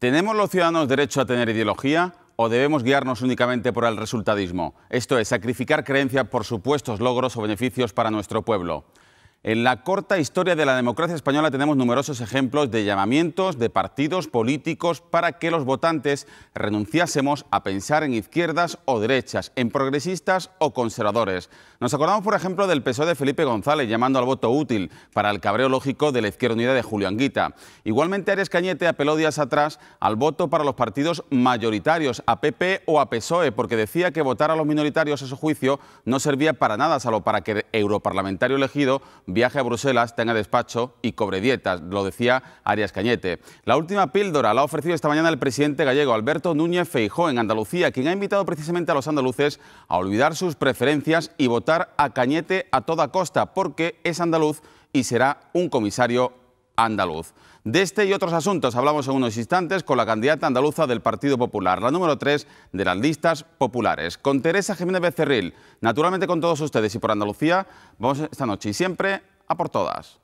¿Tenemos los ciudadanos derecho a tener ideología o debemos guiarnos únicamente por el resultadismo? Esto es, sacrificar creencias por supuestos logros o beneficios para nuestro pueblo. En la corta historia de la democracia española tenemos numerosos ejemplos de llamamientos de partidos políticos para que los votantes renunciásemos a pensar en izquierdas o derechas, en progresistas o conservadores. Nos acordamos, por ejemplo, del PSOE de Felipe González llamando al voto útil para el cabreo lógico de la Izquierda Unida de Julio Anguita. Igualmente, Arias Cañete apeló días atrás al voto para los partidos mayoritarios, a PP o a PSOE, porque decía que votar a los minoritarios, a su juicio, no servía para nada, salvo para que el europarlamentario elegido viaje a Bruselas, tenga despacho y cobre dietas, lo decía Arias Cañete. La última píldora la ha ofrecido esta mañana el presidente gallego Alberto Núñez Feijóo en Andalucía, quien ha invitado precisamente a los andaluces a olvidar sus preferencias y votar a Cañete a toda costa, porque es andaluz y será un comisario andaluz. De este y otros asuntos hablamos en unos instantes con la candidata andaluza del Partido Popular, la número 3 de las listas populares, con Teresa Jiménez Becerril. Naturalmente con todos ustedes y por Andalucía, vamos esta noche y siempre a por todas.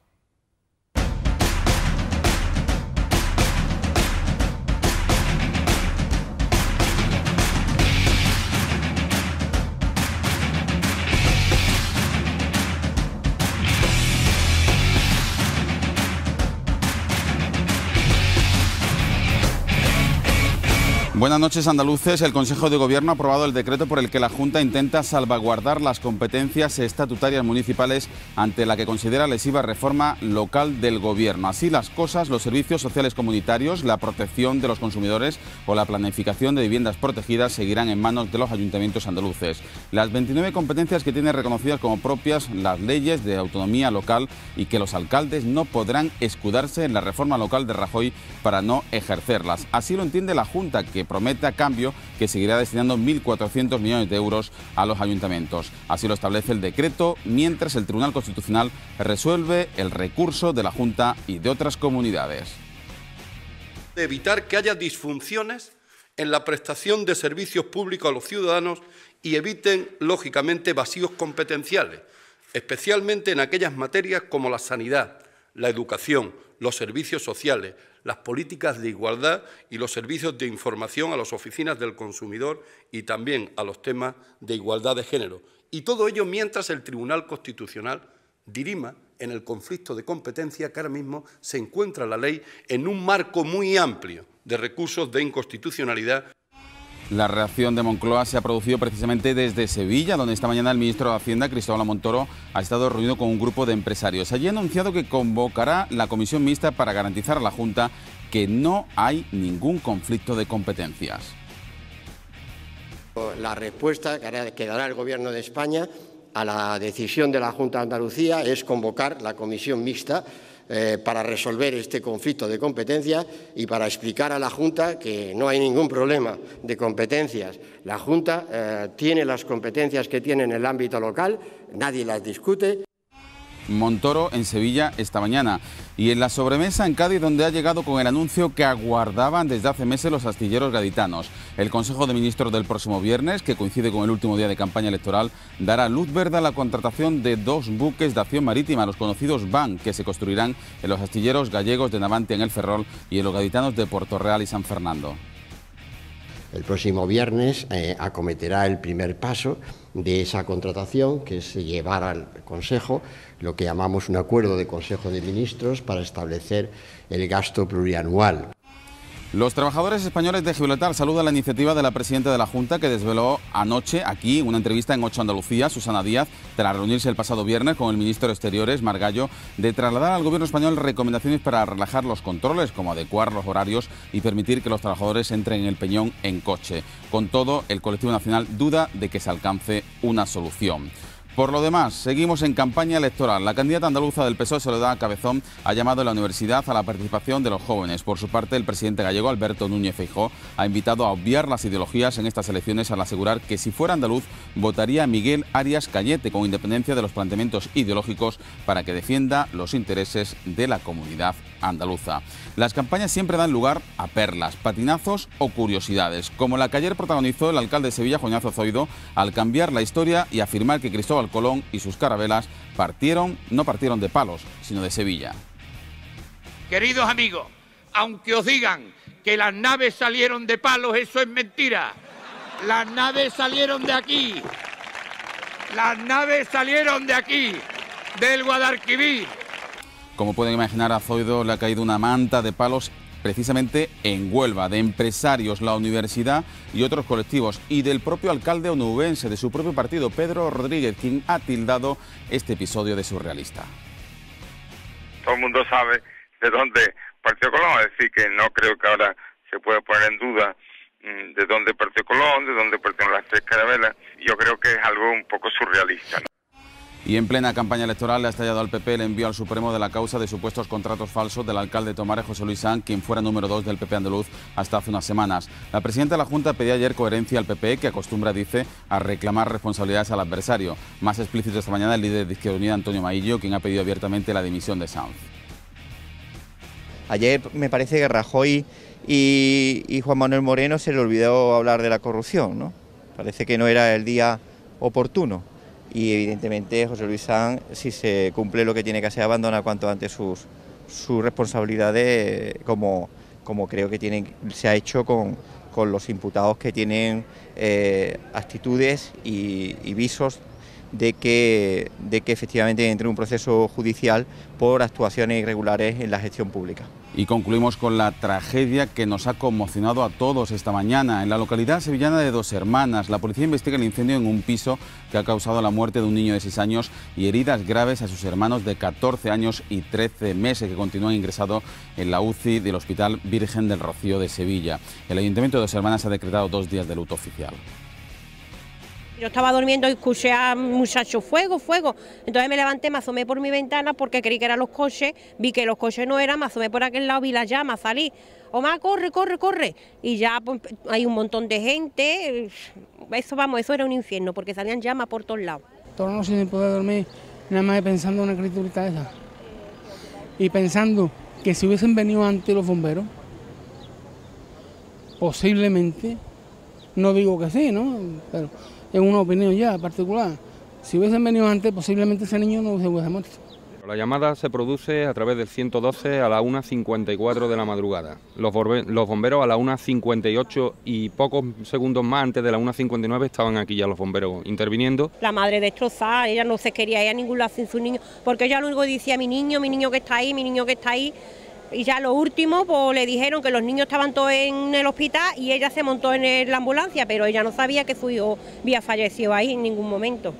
Buenas noches, andaluces. El Consejo de Gobierno ha aprobado el decreto por el que la Junta intenta salvaguardar las competencias estatutarias municipales ante la que considera lesiva reforma local del Gobierno. Así las cosas, los servicios sociales comunitarios, la protección de los consumidores o la planificación de viviendas protegidas seguirán en manos de los ayuntamientos andaluces. Las 29 competencias que tienen reconocidas como propias las leyes de autonomía local y que los alcaldes no podrán escudarse en la reforma local de Rajoy para no ejercerlas. Así lo entiende la Junta, que promete a cambio que seguirá destinando 1.400 millones de euros a los ayuntamientos. Así lo establece el decreto, mientras el Tribunal Constitucional resuelve el recurso de la Junta y de otras comunidades. De evitar que haya disfunciones en la prestación de servicios públicos a los ciudadanos y eviten, lógicamente, vacíos competenciales, especialmente en aquellas materias como la sanidad, la educación, los servicios sociales, las políticas de igualdad y los servicios de información a las oficinas del consumidor y también a los temas de igualdad de género. Y todo ello mientras el Tribunal Constitucional dirima en el conflicto de competencia que ahora mismo se encuentra la ley en un marco muy amplio de recursos de inconstitucionalidad. La reacción de Moncloa se ha producido precisamente desde Sevilla, donde esta mañana el ministro de Hacienda, Cristóbal Montoro, ha estado reunido con un grupo de empresarios. Allí ha anunciado que convocará la comisión mixta para garantizar a la Junta que no hay ningún conflicto de competencias. La respuesta que dará el Gobierno de España a la decisión de la Junta de Andalucía es convocar la comisión mixta para resolver este conflicto de competencias y para explicar a la Junta que no hay ningún problema de competencias. La Junta tiene las competencias que tiene en el ámbito local, nadie las discute. Montoro en Sevilla esta mañana y en la sobremesa en Cádiz, donde ha llegado con el anuncio que aguardaban desde hace meses los astilleros gaditanos. El Consejo de Ministros del próximo viernes, que coincide con el último día de campaña electoral, dará luz verde a la contratación de 2 buques de acción marítima, los conocidos VAN, que se construirán en los astilleros gallegos de Navantia en el Ferrol y en los gaditanos de Puerto Real y San Fernando. El próximo viernes acometerá el primer paso de esa contratación, que es llevar al Consejo lo que llamamos un acuerdo de Consejo de Ministros para establecer el gasto plurianual. Los trabajadores españoles de Gibraltar saludan la iniciativa de la presidenta de la Junta, que desveló anoche aquí en una entrevista en 8 Andalucía, Susana Díaz, tras reunirse el pasado viernes con el ministro de Exteriores, Margallo, de trasladar al gobierno español recomendaciones para relajar los controles, como adecuar los horarios y permitir que los trabajadores entren en el Peñón en coche. Con todo, el colectivo nacional duda de que se alcance una solución. Por lo demás, seguimos en campaña electoral. La candidata andaluza del PSOE, Soledad Cabezón, ha llamado a la universidad a la participación de los jóvenes. Por su parte, el presidente gallego, Alberto Núñez Feijóo, ha invitado a obviar las ideologías en estas elecciones al asegurar que si fuera andaluz, votaría a Miguel Arias Cañete, con independencia de los planteamientos ideológicos, para que defienda los intereses de la comunidad andaluza. Las campañas siempre dan lugar a perlas, patinazos o curiosidades, como la que ayer protagonizó el alcalde de Sevilla, Juan Ignacio Zoido, al cambiar la historia y afirmar que Cristóbal Colón y sus carabelas no partieron de Palos, sino de Sevilla. Queridos amigos, aunque os digan que las naves salieron de Palos, eso es mentira. Las naves salieron de aquí. Las naves salieron de aquí, del Guadalquivir. Como pueden imaginar, a Zoido le ha caído una manta de palos precisamente en Huelva, de empresarios, la universidad y otros colectivos, y del propio alcalde onubense de su propio partido, Pedro Rodríguez, quien ha tildado este episodio de surrealista. Todo el mundo sabe de dónde partió Colón, es decir, que no creo que ahora se pueda poner en duda de dónde partió Colón, de dónde partieron las tres carabelas. Yo creo que es algo un poco surrealista, ¿no? Y en plena campaña electoral le ha estallado al PP el envío al Supremo de la causa de supuestos contratos falsos del alcalde de Tomares, José Luis Sanz, quien fuera número 2 del PP andaluz hasta hace unas semanas. La presidenta de la Junta pedía ayer coherencia al PP, que acostumbra, dice, a reclamar responsabilidades al adversario. Más explícito esta mañana el líder de Izquierda Unida, Antonio Maillo, quien ha pedido abiertamente la dimisión de Sanz. Ayer me parece que Rajoy y Juan Manuel Moreno se le olvidó hablar de la corrupción, ¿no? Parece que no era el día oportuno. Y evidentemente José Luis Sanz, si se cumple lo que tiene que hacer, abandona cuanto antes sus responsabilidades, como creo que se ha hecho con los imputados que tienen actitudes y visos de que efectivamente entre un proceso judicial por actuaciones irregulares en la gestión pública. Y concluimos con la tragedia que nos ha conmocionado a todos esta mañana. En la localidad sevillana de Dos Hermanas, la policía investiga el incendio en un piso que ha causado la muerte de un niño de 6 años y heridas graves a sus hermanos de 14 años y 13 meses, que continúan ingresados en la UCI del Hospital Virgen del Rocío de Sevilla. El Ayuntamiento de Dos Hermanas ha decretado 2 días de luto oficial. Yo estaba durmiendo y escuché a un muchacho, fuego, fuego. Entonces me levanté, me asomé por mi ventana porque creí que eran los coches, vi que los coches no eran, me asomé por aquel lado, vi las llamas, salí. Omar, corre, corre, corre. Y ya pues, hay un montón de gente. Eso era un infierno porque salían llamas por todos lados. Toda la noche sin poder dormir, nada más pensando en una criaturita esa. Y pensando que si hubiesen venido antes los bomberos, posiblemente, no digo que sí, ¿no? Pero es una opinión ya particular. Si hubiesen venido antes, posiblemente ese niño no se hubiese muerto. La llamada se produce a través del 112 a la 1:54 de la madrugada. Los bomberos a la 1:58 y pocos segundos más antes de la 1:59 estaban aquí ya los bomberos interviniendo. La madre destrozada, ella no se quería ir a ningún lado sin su niño, porque ella lo único decía, mi niño que está ahí, mi niño que está ahí. Y ya lo último, pues le dijeron que los niños estaban todos en el hospital y ella se montó en la ambulancia, pero ella no sabía que su hijo había fallecido ahí en ningún momento.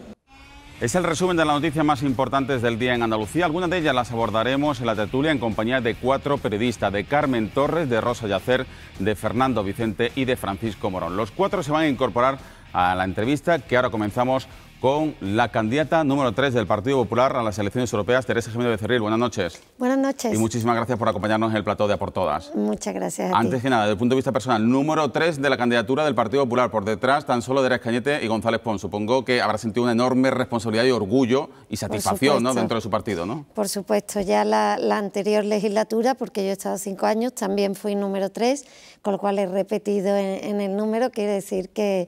Es el resumen de las noticias más importantes del día en Andalucía. Algunas de ellas las abordaremos en la tertulia en compañía de 4 periodistas, de Carmen Torres, de Rosa Yacer, de Fernando Vicente y de Francisco Morón. Los 4 se van a incorporar a la entrevista que ahora comenzamos con la candidata número 3 del Partido Popular a las elecciones europeas, Teresa Jiménez Becerril. Buenas noches. Buenas noches. Y muchísimas gracias por acompañarnos en el plató de A por Todas. Muchas gracias a Antes ti. que nada, desde el punto de vista personal, número 3 de la candidatura del Partido Popular, por detrás tan solo de Eres Cañete y González Pons. Supongo que habrá sentido una enorme responsabilidad y orgullo y satisfacción, ¿no?, dentro de su partido, ¿no? Por supuesto, ya la anterior legislatura, porque yo he estado 5 años, también fui número 3, con lo cual he repetido en el número. Quiere decir que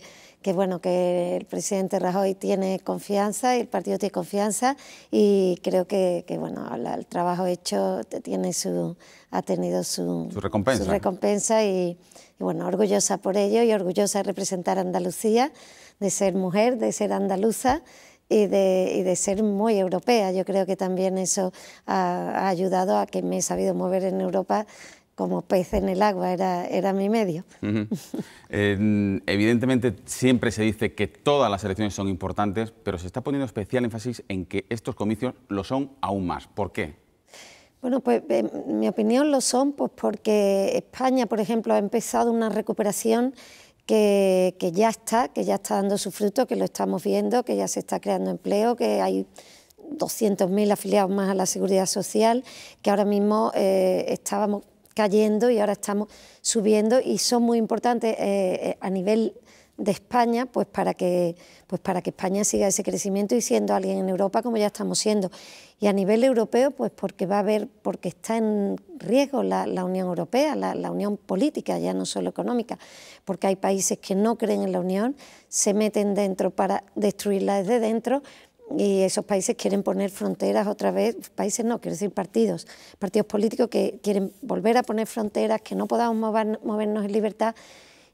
bueno, que el presidente Rajoy tiene confianza, y el partido tiene confianza, y creo que bueno, el trabajo hecho ha tenido su recompensa y bueno, orgullosa por ello y orgullosa de representar a Andalucía, de ser mujer, de ser andaluza y de ser muy europea. Yo creo que también eso ha ayudado a que me he sabido mover en Europa como pez en el agua, era mi medio. Evidentemente siempre se dice que todas las elecciones son importantes, pero se está poniendo especial énfasis en que estos comicios lo son aún más. ¿Por qué? Bueno, pues en mi opinión lo son, pues porque España, por ejemplo, ha empezado una recuperación que ya está dando su fruto, que lo estamos viendo, que ya se está creando empleo, que hay 200.000 afiliados más a la Seguridad Social, que ahora mismo estábamos cayendo y ahora estamos subiendo, y son muy importantes a nivel de España, pues para que España siga ese crecimiento y siendo alguien en Europa como ya estamos siendo. Y a nivel europeo, pues porque está en riesgo la Unión Europea, la unión política, ya no solo económica, porque hay países que no creen en la Unión, se meten dentro para destruirla desde dentro, y esos países quieren poner fronteras otra vez, países no, quiero decir partidos políticos que quieren volver a poner fronteras, que no podamos movernos en libertad.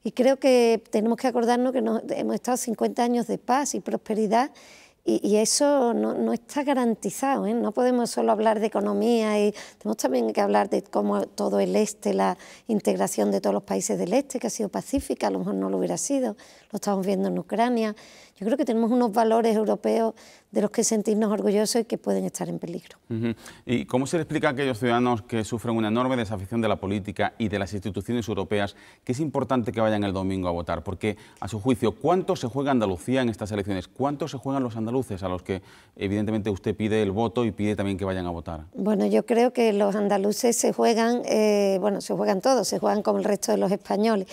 Y creo que tenemos que acordarnos que hemos estado 50 años de paz y prosperidad, y eso no está garantizado, ¿eh? No podemos solo hablar de economía, y tenemos también que hablar de cómo todo el este, la integración de todos los países del este, que ha sido pacífica, a lo mejor no lo hubiera sido, lo estamos viendo en Ucrania. Yo creo que tenemos unos valores europeos de los que sentirnos orgullosos y que pueden estar en peligro. ¿Y cómo se le explica a aquellos ciudadanos que sufren una enorme desafección de la política y de las instituciones europeas que es importante que vayan el domingo a votar? Porque, a su juicio, ¿cuánto se juega Andalucía en estas elecciones? ¿Cuánto se juegan los andaluces a los que, evidentemente, usted pide el voto y pide también que vayan a votar? Bueno, yo creo que los andaluces se juegan, se juegan todos, se juegan como el resto de los españoles,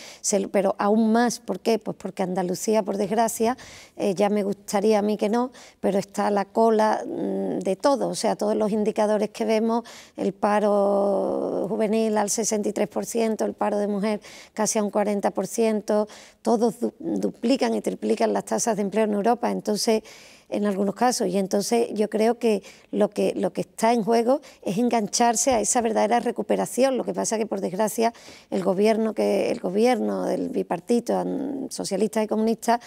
pero aún más. ¿Por qué? Pues porque Andalucía, por desgracia, ya me gustaría a mí que no, pero está a la cola de todo, o sea, todos los indicadores que vemos, el paro juvenil al 63%, el paro de mujer casi a un 40%, todos duplican y triplican las tasas de empleo en Europa, entonces, en algunos casos, y entonces yo creo que lo que está en juego es engancharse a esa verdadera recuperación. Lo que pasa es que, por desgracia, el gobierno del bipartito, socialistas y comunistas,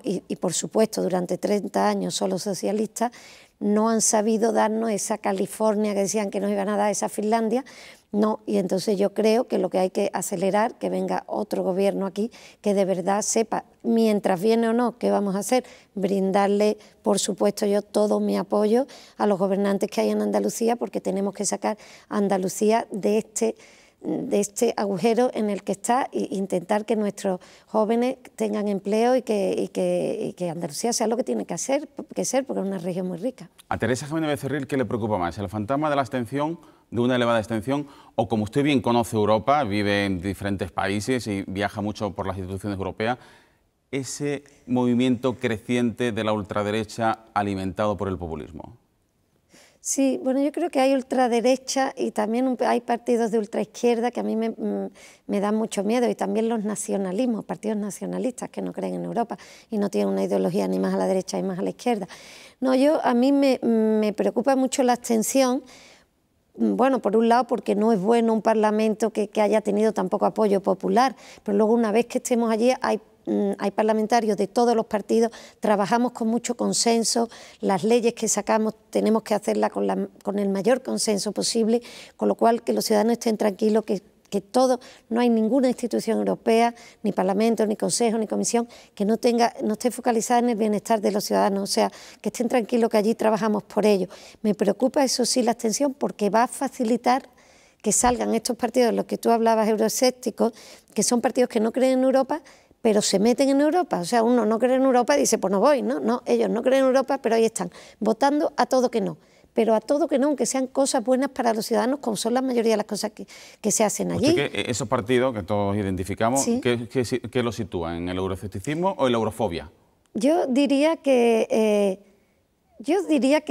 y por supuesto durante 30 años solo socialistas, no han sabido darnos esa California que decían que nos iban a dar, esa Finlandia. No, y entonces yo creo que lo que hay que acelerar, que venga otro gobierno aquí que de verdad sepa, mientras viene o no, qué vamos a hacer, brindarle, por supuesto, yo todo mi apoyo a los gobernantes que hay en Andalucía, porque tenemos que sacar a Andalucía de este agujero en el que está e intentar que nuestros jóvenes tengan empleo y que Andalucía sea lo que tiene que ser, porque es una región muy rica. A Teresa Jiménez Becerril, ¿qué le preocupa más? ¿El fantasma de la abstención, de una elevada abstención, o, como usted bien conoce Europa, vive en diferentes países y viaja mucho por las instituciones europeas, ese movimiento creciente de la ultraderecha alimentado por el populismo? Sí, bueno, yo creo que hay ultraderecha y también hay partidos de ultraizquierda que a mí me dan mucho miedo, y también los nacionalismos, partidos nacionalistas que no creen en Europa y no tienen una ideología ni más a la derecha ni más a la izquierda. No, a mí me preocupa mucho la abstención. Bueno, por un lado porque no es bueno un Parlamento que haya tenido tan poco apoyo popular, pero luego una vez que estemos allí hay parlamentarios de todos los partidos, trabajamos con mucho consenso, las leyes que sacamos tenemos que hacerlas con el mayor consenso posible, con lo cual que los ciudadanos estén tranquilos que no hay ninguna institución europea, ni Parlamento, ni Consejo, ni Comisión, que no esté focalizada en el bienestar de los ciudadanos, o sea, que estén tranquilos que allí trabajamos por ello. Me preocupa, eso sí, la abstención, porque va a facilitar que salgan estos partidos de los que tú hablabas, euroescépticos, que son partidos que no creen en Europa, pero se meten en Europa. O sea, uno no cree en Europa y dice, pues no voy, ¿no? Ellos no creen en Europa, pero ahí están, votando a todo que no. Pero a todo que no, aunque sean cosas buenas para los ciudadanos, como son la mayoría de las cosas que se hacen allí. ¿Usted que esos partidos que todos identificamos, sí, ¿qué los sitúan? ¿En el euroescepticismo o en la eurofobia? Yo diría que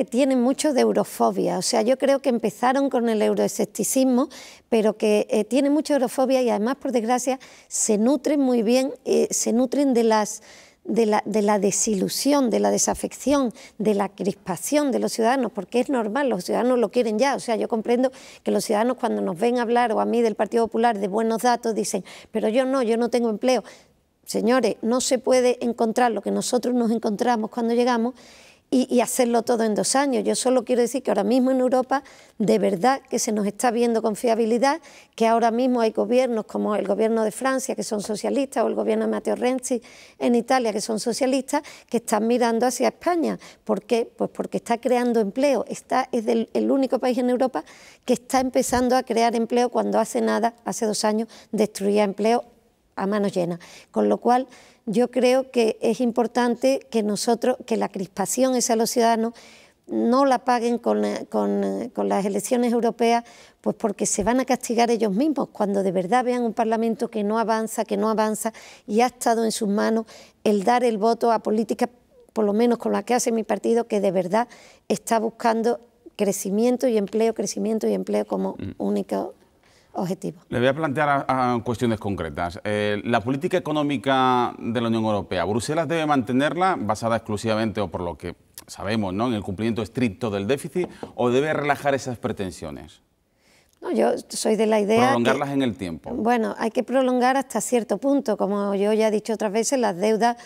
tienen mucho de eurofobia. O sea, yo creo que empezaron con el euroescepticismo, pero que tienen mucha eurofobia y además, por desgracia, se nutren muy bien, se nutren de la desilusión, de la desafección, de la crispación de los ciudadanos, porque es normal, los ciudadanos lo quieren ya. O sea, yo comprendo que los ciudadanos, cuando nos ven hablar, o a mí del Partido Popular, de buenos datos, dicen, pero yo no tengo empleo. Señores, no se puede encontrar lo que nosotros nos encontramos cuando llegamos y hacerlo todo en 2 años. Yo solo quiero decir que ahora mismo en Europa de verdad que se nos está viendo con fiabilidad, que ahora mismo hay gobiernos como el gobierno de Francia, que son socialistas, o el gobierno de Matteo Renzi en Italia, que son socialistas, que están mirando hacia España. ¿Por qué? Pues porque está creando empleo. Es el único país en Europa que está empezando a crear empleo cuando hace nada, hace 2 años, destruía empleo a manos llenas. Con lo cual, yo creo que es importante que la crispación esa a los ciudadanos no la paguen con las elecciones europeas, pues porque se van a castigar ellos mismos cuando de verdad vean un Parlamento que no avanza y ha estado en sus manos el dar el voto a políticas, por lo menos con las que hace mi partido, que de verdad está buscando crecimiento y empleo como único objetivo. Le voy a plantear a cuestiones concretas. La política económica de la Unión Europea, ¿Bruselas debe mantenerla basada exclusivamente, o por lo que sabemos, ¿no?, en el cumplimiento estricto del déficit, o debe relajar esas pretensiones? No, yo soy de la idea... Prolongarlas en el tiempo. Bueno, hay que prolongar hasta cierto punto. Como yo ya he dicho otras veces, las deudas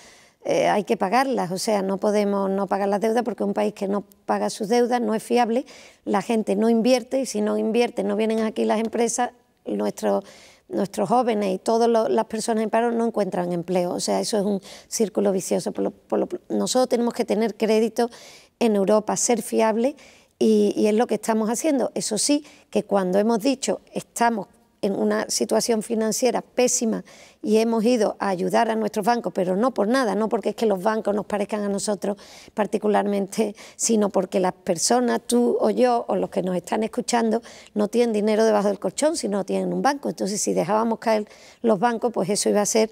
hay que pagarlas. O sea, no podemos no pagar las deudas porque un país que no paga sus deudas no es fiable, la gente no invierte y si no invierte, no vienen aquí las empresas, nuestros jóvenes y todas las personas en paro no encuentran empleo. O sea, eso es un círculo vicioso. Nosotros tenemos que tener crédito en Europa, ser fiables y es lo que estamos haciendo. Eso sí, que cuando hemos dicho estamos en una situación financiera pésima y hemos ido a ayudar a nuestros bancos, pero no por nada, no porque es que los bancos nos parezcan a nosotros particularmente, sino porque las personas, tú o yo, o los que nos están escuchando, no tienen dinero debajo del colchón, sino tienen un banco. Entonces, si dejábamos caer los bancos, pues eso iba a ser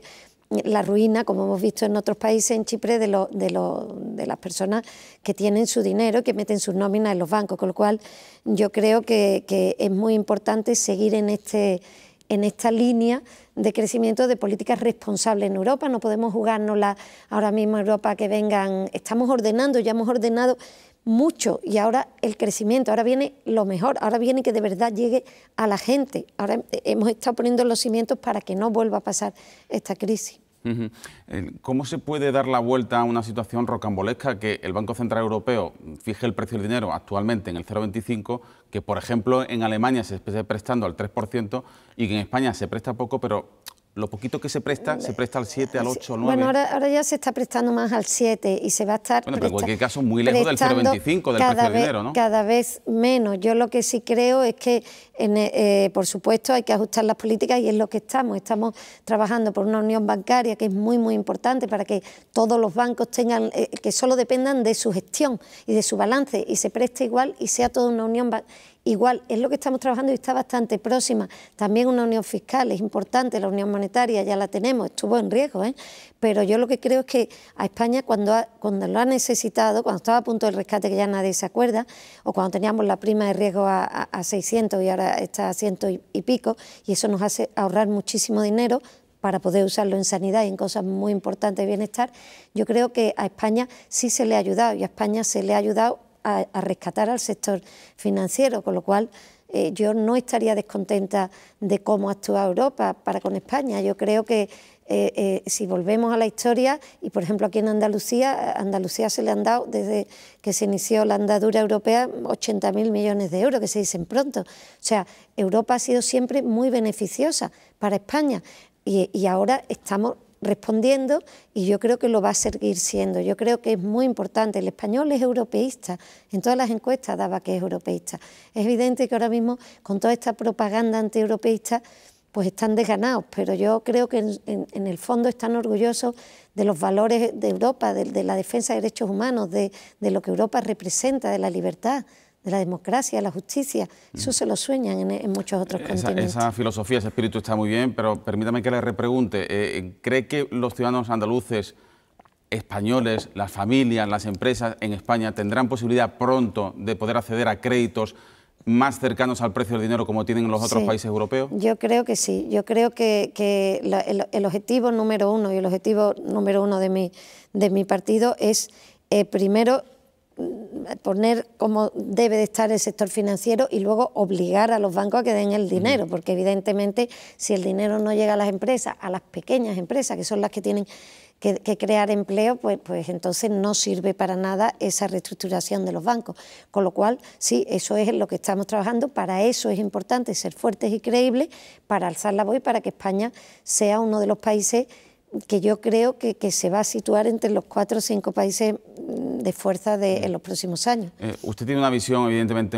la ruina, como hemos visto en otros países, en Chipre, de las personas que tienen su dinero y que meten sus nóminas en los bancos, con lo cual yo creo que es muy importante seguir en esta línea de crecimiento de políticas responsables en Europa. No podemos jugárnosla ahora mismo en Europa que vengan, estamos ordenando, ya hemos ordenado mucho y ahora el crecimiento, ahora viene lo mejor, ahora viene que de verdad llegue a la gente. Ahora hemos estado poniendo los cimientos para que no vuelva a pasar esta crisis. ¿Cómo se puede dar la vuelta a una situación rocambolesca que el Banco Central Europeo fije el precio del dinero actualmente en el 0,25, que por ejemplo en Alemania se esté prestando al 3% y que en España se presta poco, pero lo poquito que se presta al 7, al 8, al 9. Bueno, ahora ya se está prestando más al 7 y se va a estar... Bueno, pero en cualquier caso muy lejos del 0,25 del precio del dinero, ¿no? Cada vez menos. Yo lo que sí creo es que, por supuesto, hay que ajustar las políticas y es lo que estamos. Estamos trabajando por una unión bancaria que es muy, muy importante para que todos los bancos tengan, que solo dependan de su gestión y de su balance y se preste igual y sea toda una unión igual. Es lo que estamos trabajando y está bastante próxima. También una unión fiscal es importante, la unión monetaria ya la tenemos, estuvo en riesgo, pero yo lo que creo es que a España cuando lo ha necesitado, cuando estaba a punto del rescate que ya nadie se acuerda, o cuando teníamos la prima de riesgo a 600 y ahora está a 100 y pico, y eso nos hace ahorrar muchísimo dinero para poder usarlo en sanidad y en cosas muy importantes de bienestar. Yo creo que a España sí se le ha ayudado y a España se le ha ayudado a rescatar al sector financiero, con lo cual yo no estaría descontenta de cómo actúa Europa para con España. Yo creo que si volvemos a la historia, y por ejemplo aquí en Andalucía se le han dado, desde que se inició la andadura europea, 80.000 millones de euros, que se dicen pronto. O sea, Europa ha sido siempre muy beneficiosa para España y ahora estamos respondiendo y yo creo que lo va a seguir siendo. Yo creo que es muy importante. El español es europeísta, en todas las encuestas daba que es europeísta. Es evidente que ahora mismo con toda esta propaganda antieuropeísta pues están desganados, pero yo creo que en el fondo están orgullosos de los valores de Europa, de la defensa de derechos humanos, de lo que Europa representa, de la libertad, de la democracia, de la justicia. Eso se lo sueñan en muchos otros continentes. Esa filosofía, ese espíritu está muy bien, pero permítame que le repregunte. ¿Cree que los ciudadanos andaluces, españoles, las familias, las empresas en España tendrán posibilidad pronto de poder acceder a créditos más cercanos al precio del dinero como tienen en los otros países europeos? Yo creo que sí. Yo creo que el objetivo número uno y el objetivo número uno de mi partido es, primero, poner cómo debe de estar el sector financiero y luego obligar a los bancos a que den el dinero, porque evidentemente si el dinero no llega a las empresas, a las pequeñas empresas, que son las que tienen que crear empleo, pues entonces no sirve para nada esa reestructuración de los bancos. Con lo cual, sí, eso es en lo que estamos trabajando. Para eso es importante ser fuertes y creíbles, para alzar la voz y para que España sea uno de los países que yo creo que se va a situar entre los 4 o 5 países de fuerza en los próximos años. Usted tiene una visión evidentemente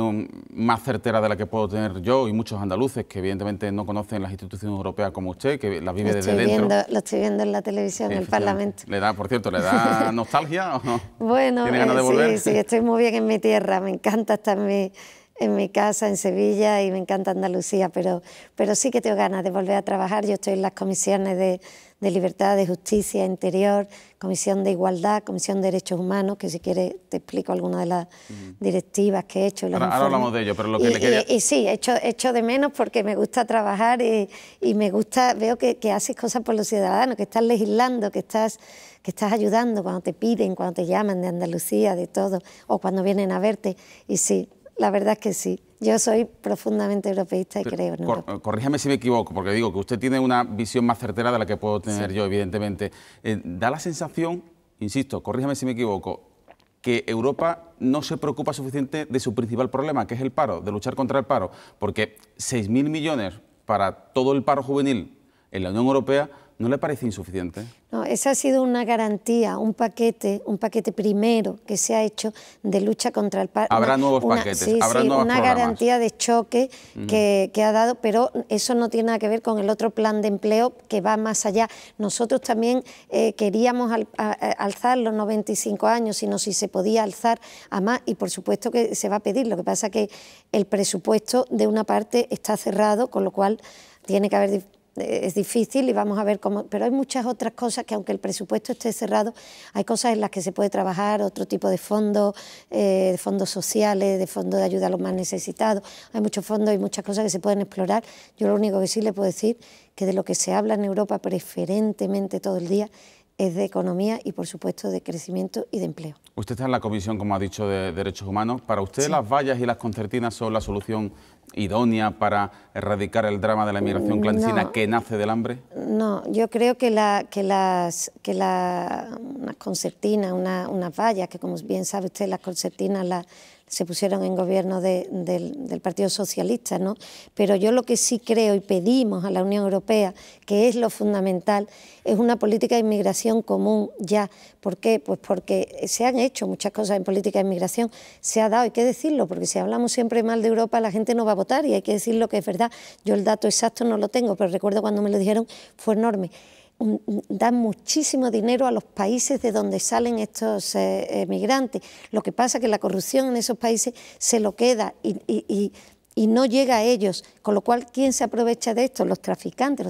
más certera de la que puedo tener yo y muchos andaluces que evidentemente no conocen las instituciones europeas como usted, que las vive desde dentro. Lo estoy viendo en la televisión, en el Parlamento. Por cierto, ¿le da nostalgia o no? Bueno, ¿Tiene ganas de volver? Sí, estoy muy bien en mi tierra, me encanta estar en mi casa en Sevilla y me encanta Andalucía, pero sí que tengo ganas de volver a trabajar. Yo estoy en las comisiones de Libertad, de Justicia, Interior, Comisión de Igualdad, Comisión de Derechos Humanos, que si quieres te explico algunas de las directivas que he hecho. Ahora hablamos de ello, pero lo que le quería... Y sí, echo de menos porque me gusta trabajar y me gusta, veo que haces cosas por los ciudadanos, que estás legislando, que estás ayudando cuando te piden, cuando te llaman de Andalucía, de todo, o cuando vienen a verte. Y sí, la verdad es que sí. Yo soy profundamente europeísta y creo en Europa. Corríjame si me equivoco, porque digo que usted tiene una visión más certera de la que puedo tener yo, evidentemente. Da la sensación, insisto, corríjame si me equivoco, que Europa no se preocupa suficiente de su principal problema, que es el paro, de luchar contra el paro, porque 6.000 millones para todo el paro juvenil en la Unión Europea, ¿no le parece insuficiente? No, esa ha sido una garantía, un paquete primero que se ha hecho de lucha contra el paro. Habrá nuevos paquetes, habrá nuevos una programas. Garantía de choque que ha dado, pero eso no tiene nada que ver con el otro plan de empleo que va más allá. Nosotros también queríamos alzar los 95 años, sino si se podía alzar a más, y por supuesto que se va a pedir. Lo que pasa es que el presupuesto de una parte está cerrado, con lo cual tiene que haber... Es difícil y vamos a ver cómo... Pero hay muchas otras cosas que, aunque el presupuesto esté cerrado, hay cosas en las que se puede trabajar, otro tipo de fondos sociales, de fondos de ayuda a los más necesitados. Hay muchos fondos y muchas cosas que se pueden explorar. Yo lo único que sí le puedo decir que de lo que se habla en Europa preferentemente todo el día es de economía y, por supuesto, de crecimiento y de empleo. Usted está en la Comisión, como ha dicho, de Derechos Humanos. ¿Para usted las vallas y las concertinas son la solución idónea para erradicar el drama de la inmigración clandestina que nace del hambre? No, yo creo que unas concertinas, unas vallas, que como bien sabe usted, las concertinas se pusieron en gobierno del Partido Socialista, ¿no? Pero yo lo que sí creo y pedimos a la Unión Europea, que es lo fundamental, es una política de inmigración común ya. ¿Por qué? Pues porque se han hecho muchas cosas en política de inmigración, se ha dado, hay que decirlo, porque si hablamos siempre mal de Europa la gente no va a votar y hay que decir lo que es verdad. Yo el dato exacto no lo tengo, pero recuerdo cuando me lo dijeron, fue enorme. Dan muchísimo dinero a los países de donde salen estos migrantes. Lo que pasa es que la corrupción en esos países se lo queda y no llega a ellos. Con lo cual, ¿quién se aprovecha de esto? Los traficantes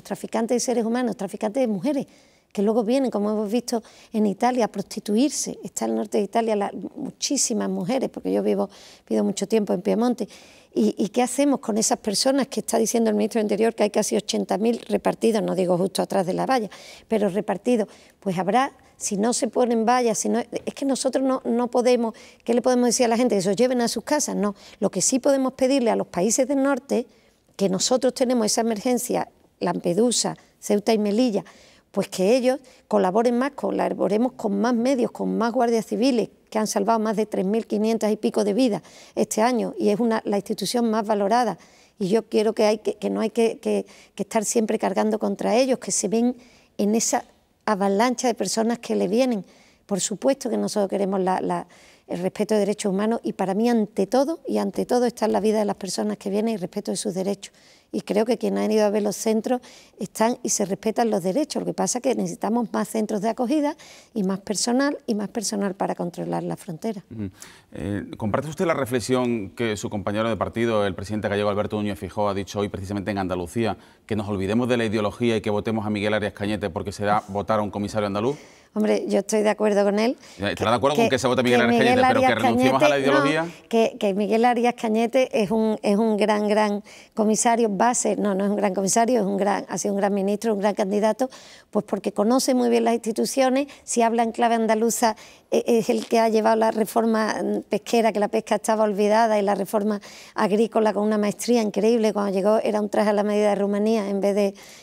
de seres humanos, traficantes de mujeres, que luego vienen, como hemos visto en Italia, a prostituirse. Está en el norte de Italia muchísimas mujeres, porque yo vivo mucho tiempo en Piemonte. ¿Y qué hacemos con esas personas que está diciendo el ministro del Interior que hay casi 80.000 repartidos, no digo justo atrás de la valla, pero repartidos? Pues habrá, si no se ponen vallas, es que nosotros no podemos, ¿qué le podemos decir a la gente? Que se los lleven a sus casas, no. Lo que sí podemos pedirle a los países del norte, que nosotros tenemos esa emergencia, Lampedusa, Ceuta y Melilla, pues que ellos colaboremos con más medios, con más guardias civiles, que han salvado más de 3.500 y pico de vidas este año y es la institución más valorada. Y yo quiero que no hay que estar siempre cargando contra ellos, que se ven en esa avalancha de personas que le vienen. Por supuesto que nosotros queremos el respeto de derechos humanos y para mí ante todo está en la vida de las personas que vienen y el respeto de sus derechos. Y creo que quienes han ido a ver los centros están y se respetan los derechos. Lo que pasa es que necesitamos más centros de acogida y más personal para controlar la frontera. ¿Comparte usted la reflexión que su compañero de partido, el presidente gallego Alberto Núñez Feijóo, ha dicho hoy precisamente en Andalucía, que nos olvidemos de la ideología y que votemos a Miguel Arias Cañete porque será votar a un comisario andaluz? Hombre, yo estoy de acuerdo con él. ¿Estará de acuerdo con que se vote Miguel Arias Cañete, pero que renunciemos a la ideología? No, que Miguel Arias Cañete es un gran comisario, no es un gran comisario, ha sido un gran ministro, un gran candidato, pues porque conoce muy bien las instituciones, si habla en clave andaluza, es el que ha llevado la reforma pesquera, que la pesca estaba olvidada, y la reforma agrícola con una maestría increíble. Cuando llegó era un traje a la medida de Rumanía,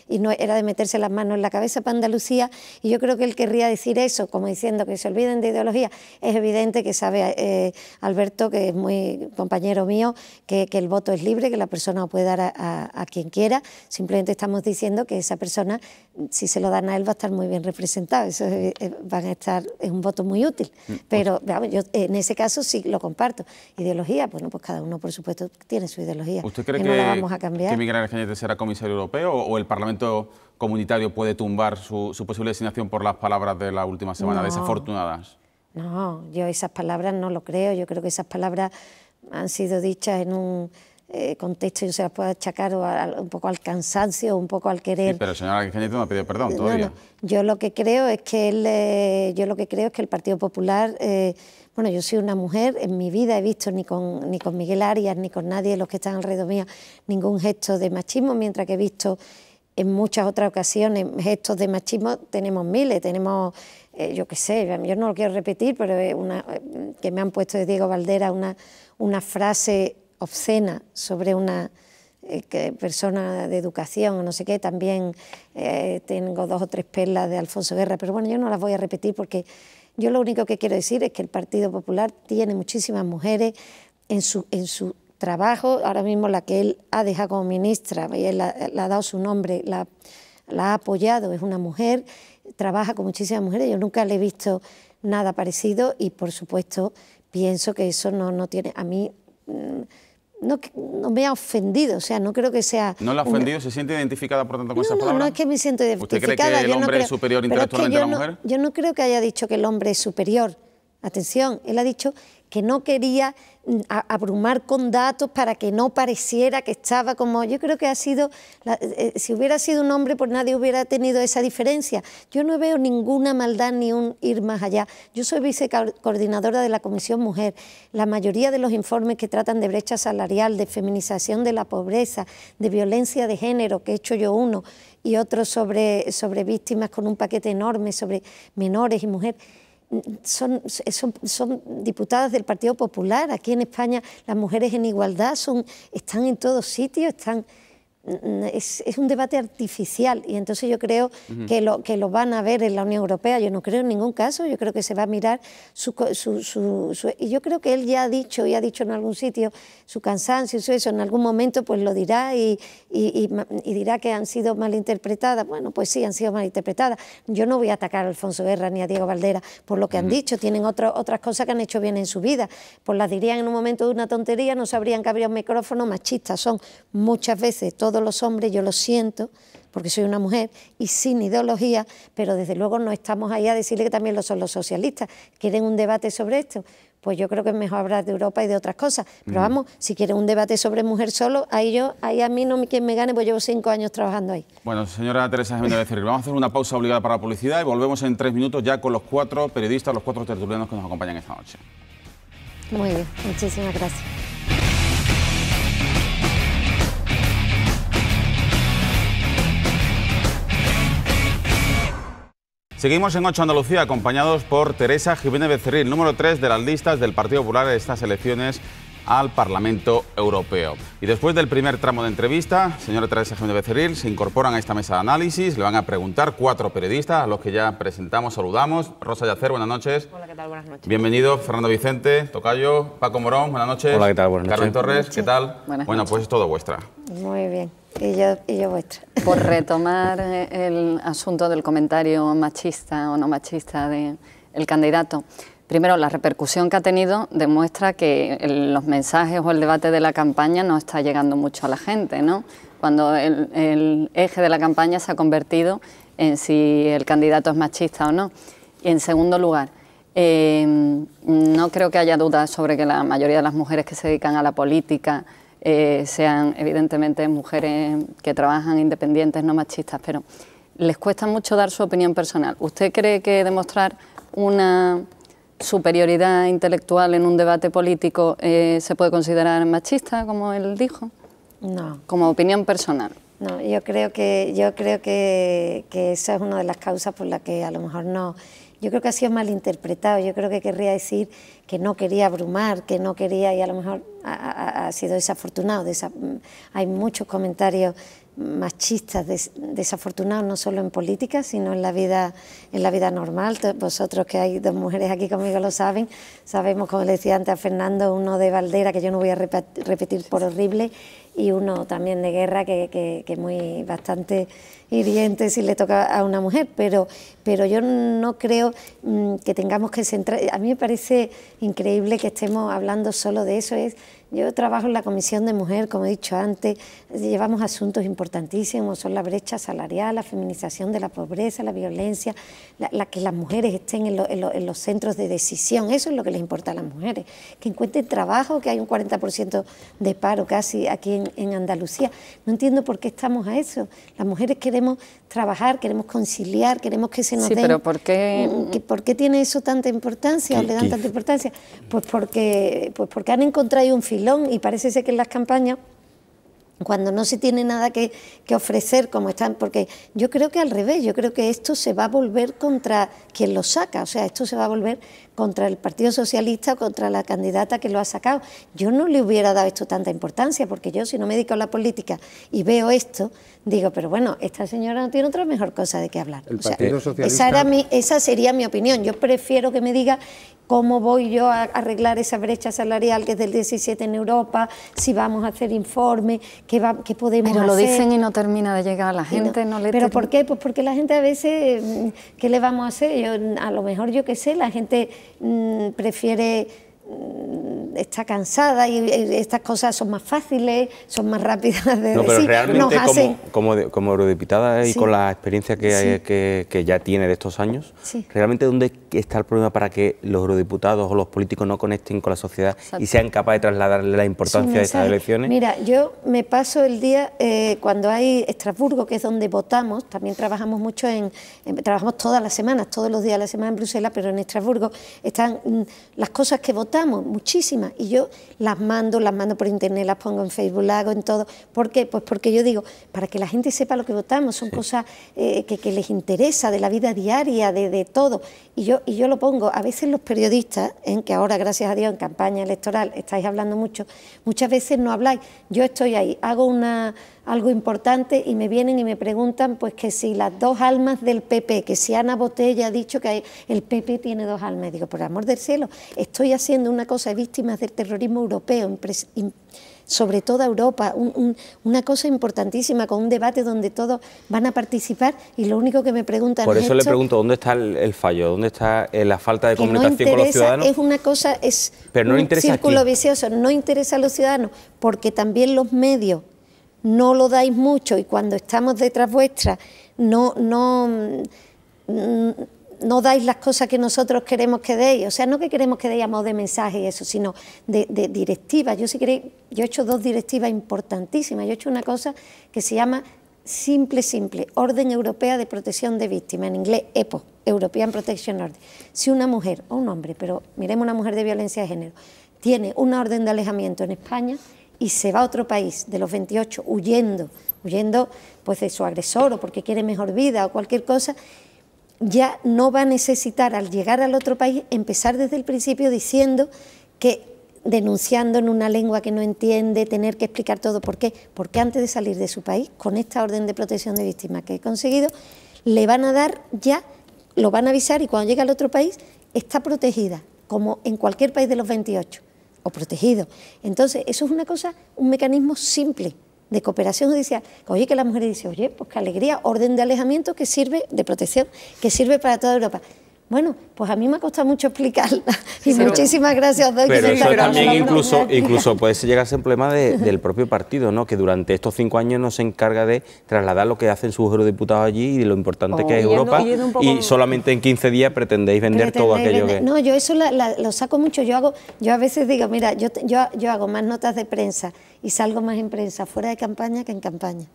y no era de meterse las manos en la cabeza para Andalucía, y yo creo que él querría decir eso, como diciendo que se olviden de ideología. Es evidente que sabe Alberto, que es muy compañero mío, que el voto es libre, que la persona lo puede dar a quien quiera. Simplemente estamos diciendo que esa persona, si se lo dan a él, va a estar muy bien representado. Eso es un voto muy útil. Pero vamos, yo en ese caso sí lo comparto. Ideología, bueno, pues cada uno por supuesto tiene su ideología. ¿Usted cree no la vamos a cambiar? Que Miguel Arias Cañete será comisario europeo o el Parlamento comunitario puede tumbar su posible designación por las palabras de la última semana, desafortunadas? No, yo esas palabras no lo creo. Yo creo que esas palabras han sido dichas en un contexto, yo se las puedo achacar un poco al cansancio, un poco al querer. Sí, pero señora Quintanilla no ha pedido perdón todavía. No. Yo lo que creo es que el Partido Popular, bueno, yo soy una mujer, en mi vida he visto ni con Miguel Arias ni con nadie de los que están alrededor mío ningún gesto de machismo, mientras que he visto en muchas otras ocasiones gestos de machismo, tenemos miles, tenemos, yo qué sé, yo no lo quiero repetir, pero que me han puesto de Diego Valdera una frase obscena sobre una persona de educación o no sé qué. También tengo 2 o 3 perlas de Alfonso Guerra, pero bueno, yo no las voy a repetir porque yo lo único que quiero decir es que el Partido Popular tiene muchísimas mujeres en su trabajo. Ahora mismo la que él ha dejado como ministra, y él le ha dado su nombre, la ha apoyado, es una mujer, trabaja con muchísimas mujeres, yo nunca le he visto nada parecido y por supuesto pienso que eso no tiene, a mí no me ha ofendido, o sea, no creo que sea... ¿No le ha ofendido? ¿Se siente identificada por tanto con esa palabra? No es que me siento identificada. ¿Usted cree que el hombre es superior intelectualmente a la mujer? Yo no creo que haya dicho que el hombre es superior. Atención, él ha dicho que no quería abrumar con datos para que no pareciera que estaba como... Yo creo que ha sido... si hubiera sido un hombre, pues nadie hubiera tenido esa diferencia. Yo no veo ninguna maldad ni un ir más allá. Yo soy vicecoordinadora de la Comisión Mujer. La mayoría de los informes que tratan de brecha salarial, de feminización de la pobreza, de violencia de género, que he hecho yo uno, y otro sobre víctimas con un paquete enorme, sobre menores y mujeres, son diputadas del Partido Popular. Aquí en España las mujeres en igualdad están en todos sitios, es un debate artificial y entonces yo creo que lo van a ver en la Unión Europea. Yo no creo en ningún caso, yo creo que se va a mirar y yo creo que él ya ha dicho en algún sitio su cansancio, eso en algún momento pues lo dirá y dirá que han sido malinterpretadas. Bueno, pues sí, han sido malinterpretadas. Yo no voy a atacar a Alfonso Guerra ni a Diego Valdera por lo que han dicho, tienen otras cosas que han hecho bien en su vida, pues las dirían en un momento de una tontería, no sabrían que habría un micrófono. Machistas son muchas veces todos los hombres, yo lo siento, porque soy una mujer y sin ideología, pero desde luego no estamos ahí a decirle que también lo son los socialistas. ¿Quieren un debate sobre esto? Pues yo creo que es mejor hablar de Europa y de otras cosas. Pero vamos, si quieren un debate sobre mujer solo, ahí a mí no quien me gane, pues llevo 5 años trabajando ahí. Bueno, señora Teresa Jiménez Becerril, vamos a hacer una pausa obligada para la publicidad y volvemos en 3 minutos ya con los 4 periodistas, los 4 tertulianos que nos acompañan esta noche. Muy bien, muchísimas gracias. Seguimos en 8 Andalucía, acompañados por Teresa Jiménez Becerril, número 3 de las listas del Partido Popular en estas elecciones al Parlamento Europeo. Y después del primer tramo de entrevista, señora Teresa Jiménez Becerril, se incorporan a esta mesa de análisis, le van a preguntar 4 periodistas, a los que ya presentamos, saludamos. Rosa Yacer, buenas noches. Hola, ¿qué tal? Buenas noches. Bienvenido. Fernando Vicente, tocayo. Paco Morón, buenas noches. Hola, ¿qué tal? Buenas noches. Carmen Torres, ¿qué tal? Buenas bueno, noches. pues es todo vuestra. Muy bien. Y yo vuestra. Por retomar el asunto del comentario machista o no machista del candidato, primero, la repercusión que ha tenido demuestra que los mensajes o el debate de la campaña no está llegando mucho a la gente, ¿no? Cuando el eje de la campaña se ha convertido en si el candidato es machista o no. Y en segundo lugar, no creo que haya dudas sobre que la mayoría de las mujeres que se dedican a la política sean evidentemente mujeres que trabajan independientes, no machistas, pero les cuesta mucho dar su opinión personal. ¿Usted cree que demostrar una superioridad intelectual en un debate político se puede considerar machista, como él dijo? No. Como opinión personal. No, yo creo que esa es una de las causas por las que a lo mejor no... Yo creo que ha sido malinterpretado, yo creo que querría decir que no quería abrumar, que no quería, y a lo mejor ha sido desafortunado. Hay muchos comentarios machistas desafortunados, no solo en política, sino en la vida normal. Vosotros, que hay 2 mujeres aquí conmigo, lo saben. Sabemos, como le decía antes a Fernando, uno de Valdera, que yo no voy a repetir por horrible, y uno también de Guerra, que muy bastante hiriente si le toca a una mujer, pero yo no creo que tengamos que centrar... A mí me parece increíble que estemos hablando solo de eso. Yo trabajo en la Comisión de Mujer, como he dicho antes, llevamos asuntos importantísimos, son la brecha salarial, la feminización de la pobreza, la violencia, que las mujeres estén en los centros de decisión, eso es lo que les importa a las mujeres, que encuentren trabajo, que hay un 40% de paro casi aquí en Andalucía. No entiendo por qué estamos a eso. Las mujeres queremos trabajar, queremos conciliar, queremos que se nos den... pero ¿por qué? ¿Por qué tiene eso tanta importancia o le dan tanta importancia? Pues porque han encontrado un filón y parece ser que en las campañas, cuando no se tiene nada que ofrecer, como están, porque yo creo que al revés, yo creo que esto se va a volver contra quien lo saca, o sea, esto se va a volver contra el Partido Socialista o contra la candidata que lo ha sacado. Yo no le hubiera dado esto tanta importancia, porque yo, si no me dedico a la política y veo esto, digo, pero bueno, esta señora no tiene otra mejor cosa de qué hablar. El Partido Socialista... esa sería mi opinión. Yo prefiero que me diga cómo voy yo a arreglar esa brecha salarial que es del 17 en Europa, si vamos a hacer informes, qué podemos hacer. Pero lo dicen y no termina de llegar a la gente, no le... ¿Pero por qué? Pues porque la gente a veces, ¿qué le vamos a hacer? A lo mejor, yo qué sé, la gente prefiere... está cansada y estas cosas son más fáciles, son más rápidas de decir. Pero realmente hacen... como eurodiputada y con la experiencia que ya tiene de estos años, ¿realmente dónde está el problema para que los eurodiputados o los políticos no conecten con la sociedad y sean capaces de trasladarle la importancia de estas elecciones? Mira, yo me paso el día, cuando hay Estrasburgo, que es donde votamos, también trabajamos mucho trabajamos todas las semanas, todos los días de la semana en Bruselas, pero en Estrasburgo están las cosas que votamos, muchísimas, y yo las mando por internet, las pongo en Facebook, las hago en todo. ¿Por qué? Pues porque yo digo, para que la gente sepa lo que votamos, son cosas que les interesa, de la vida diaria, de todo, y yo lo pongo. A veces los periodistas, que ahora, gracias a Dios, en campaña electoral estáis hablando mucho, muchas veces no habláis. Yo estoy ahí, hago algo importante y me vienen y me preguntan pues que si las dos almas del PP, que si Ana Botella ha dicho que el PP tiene dos almas. Digo, por amor del cielo, estoy haciendo una cosa de víctimas del terrorismo europeo, sobre toda Europa, una cosa importantísima, con un debate donde todos van a participar, y lo único que me preguntan por eso le pregunto, ¿dónde está el fallo? ¿Dónde está la falta de comunicación con los ciudadanos? Es una cosa, pero no un círculo vicioso, no interesa a los ciudadanos, porque también los medios no lo dais mucho, y cuando estamos detrás vuestra no dais las cosas que nosotros queremos que deis. O sea, no que queremos que deis a modo de mensaje y eso, sino de directivas. Yo he hecho dos directivas importantísimas. Yo he hecho una cosa que se llama simple, Orden Europea de Protección de Víctimas, en inglés EPO, European Protection Order. Si una mujer o un hombre, pero miremos una mujer de violencia de género, tiene una orden de alejamiento en España y se va a otro país, de los 28, huyendo pues de su agresor o porque quiere mejor vida o cualquier cosa, ya no va a necesitar, al llegar al otro país, empezar desde el principio diciendo denunciando en una lengua que no entiende, tener que explicar todo. ¿Por qué? Porque antes de salir de su país, con esta orden de protección de víctimas que he conseguido, le van a dar ya, lo van a avisar, y cuando llega al otro país está protegida, como en cualquier país de los 28, o protegido. Entonces, eso es una cosa, un mecanismo simple de cooperación judicial. Oye, que la mujer dice, oye, pues qué alegría, orden de alejamiento que sirve, de protección, que sirve para toda Europa. Bueno, pues a mí me ha costado mucho explicarla, y muchísimas gracias. Pero eso también incluso puede llegar a ser un problema del propio partido, ¿no? Que durante estos 5 años no se encarga de trasladar lo que hacen sus eurodiputados allí y de lo importante que es Europa, y solamente en 15 días pretendéis vender todo aquello que... No, yo eso lo saco mucho. Yo a veces digo, mira, yo hago más notas de prensa y salgo más en prensa fuera de campaña que en campaña.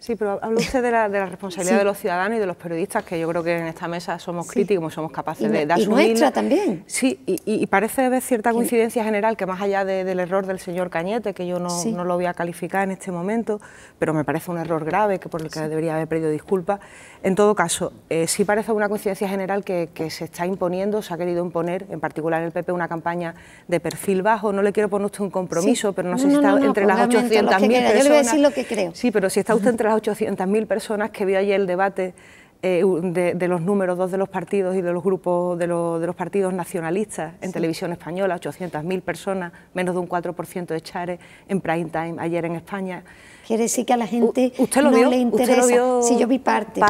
Sí, pero habla usted de la responsabilidad de los ciudadanos y de los periodistas, que yo creo que en esta mesa somos críticos, somos capaces de asumir. Y nuestra también. Sí, y parece haber cierta coincidencia general, que más allá del error del señor Cañete, que yo no lo voy a calificar en este momento, pero me parece un error grave, que por el que debería haber pedido disculpas. En todo caso, sí parece una coincidencia general que se está imponiendo, se ha querido imponer, en particular el PP, una campaña de perfil bajo. No le quiero poner usted un compromiso, pero no sé si está entre las 800.000 personas. Yo le voy a decir lo que creo. Sí, pero si está usted entre las 800.000 personas que vio ayer el debate de los números 2 de los partidos y de los grupos de los partidos nacionalistas en televisión española, 800.000 personas, menos de un 4% de share en prime time ayer en España. Quiere decir que a la gente ¿Usted lo no vio? le interesa. ¿Usted lo vio? Sí, yo vi parte.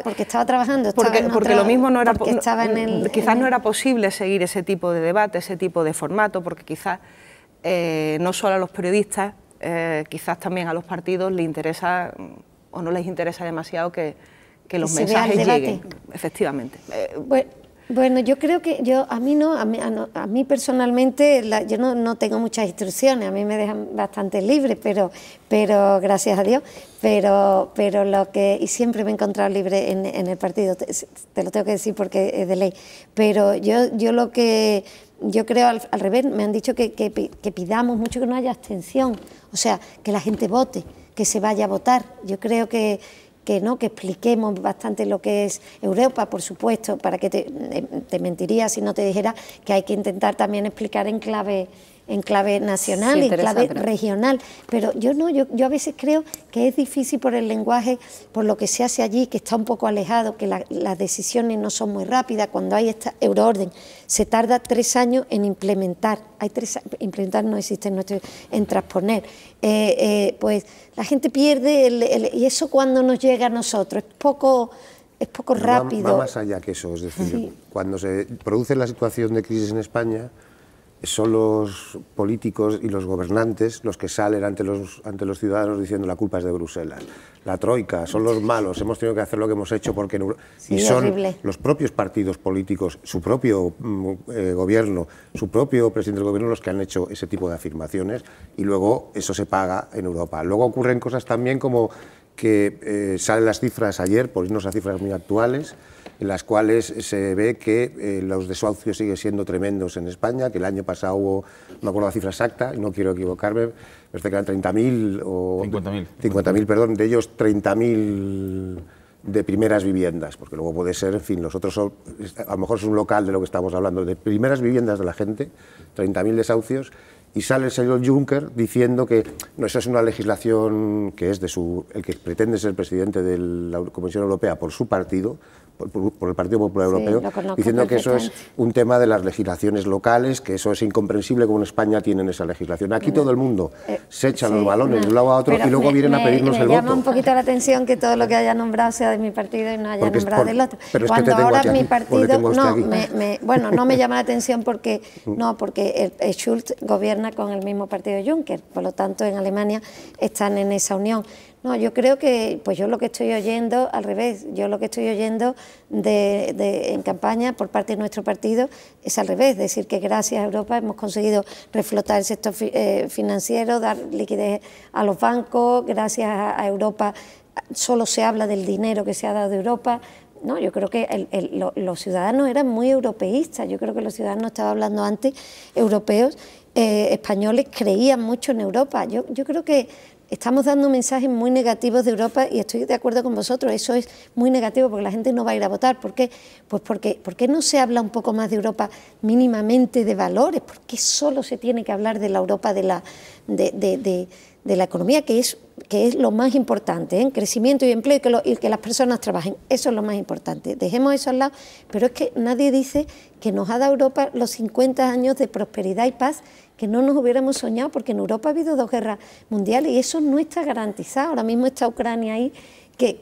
Porque estaba trabajando. Porque lo mismo no era, quizás no era posible seguir ese tipo de debate, ese tipo de formato, porque quizás no solo a los periodistas, quizás también a los partidos les interesa o no les interesa demasiado que los mensajes lleguen. Efectivamente. Bueno, yo creo que a mí personalmente yo no tengo muchas instrucciones, a mí me dejan bastante libre, pero gracias a Dios, pero y siempre me he encontrado libre en el partido, te lo tengo que decir porque es de ley, pero yo creo al revés, me han dicho que pidamos mucho que no haya abstención, o sea, que la gente vote, que se vaya a votar. Yo creo que expliquemos bastante lo que es Europa, por supuesto, para que te mentiría si no te dijera que hay que intentar también explicar en clave nacional, sí, en clave regional, pero yo a veces creo que es difícil por el lenguaje, por lo que se hace allí, que está un poco alejado, que las decisiones no son muy rápidas. Cuando hay esta euroorden se tarda 3 años en implementar, implementar no existe en transponer, pues la gente pierde y eso cuando nos llega a nosotros es poco rápido. Va más allá que eso, es decir, sí. Cuando se produce la situación de crisis en España, son los políticos y los gobernantes los que salen ante los ciudadanos diciendo la culpa es de Bruselas, la troika, son los malos, hemos tenido que hacer lo que hemos hecho porque... Sí, y son horrible. Los propios partidos políticos, su propio gobierno, su propio presidente del gobierno los que han hecho ese tipo de afirmaciones y luego eso se paga en Europa. Luego ocurren cosas también como que salen las cifras ayer, por irnos a cifras muy actuales, en las cuales se ve que los desahucios siguen siendo tremendos en España, que el año pasado hubo, no me acuerdo la cifra exacta, no quiero equivocarme, parece que eran 30.000 o... 50.000, perdón, de ellos 30.000 de primeras viviendas, porque luego puede ser, en fin, los otros son, a lo mejor es un local de lo que estamos hablando, de primeras viviendas de la gente, 30.000 desahucios, y sale el señor Juncker diciendo que no, esa es una legislación que es el que pretende ser presidente de la Comisión Europea por su partido, por el Partido Popular Europeo, diciendo que eso es un tema de las legislaciones locales, que eso es incomprensible como en España tienen esa legislación. Aquí todo el mundo se echa los balones de un lado a otro y luego vienen a pedirnos el voto. Me llama un poquito la atención que todo lo que haya nombrado sea de mi partido y no haya nombrado del otro. Pero cuando es que ahora mi partido... Bueno, no me llama la atención porque el Schulz gobierna con el mismo partido de Juncker, por lo tanto en Alemania están en esa unión. No, yo creo que, pues yo lo que estoy oyendo, al revés, yo lo que estoy oyendo en campaña por parte de nuestro partido es al revés, decir que gracias a Europa hemos conseguido reflotar el sector financiero, dar liquidez a los bancos, gracias a Europa solo se habla del dinero que se ha dado de Europa. No, yo creo que los ciudadanos eran muy europeístas, yo creo que los ciudadanos, estaba hablando antes, europeos, españoles creían mucho en Europa. Yo creo que estamos dando mensajes muy negativos de Europa y estoy de acuerdo con vosotros, eso es muy negativo porque la gente no va a ir a votar. ¿Por qué? Pues porque no se habla un poco más de Europa mínimamente de valores, porque solo se tiene que hablar de la Europa de la economía, que es lo más importante, ¿eh? Crecimiento y empleo y que las personas trabajen, eso es lo más importante. Dejemos eso al lado, pero es que nadie dice que nos ha dado Europa los 50 años de prosperidad y paz que no nos hubiéramos soñado, porque en Europa ha habido 2 guerras mundiales y eso no está garantizado. Ahora mismo está Ucrania ahí, que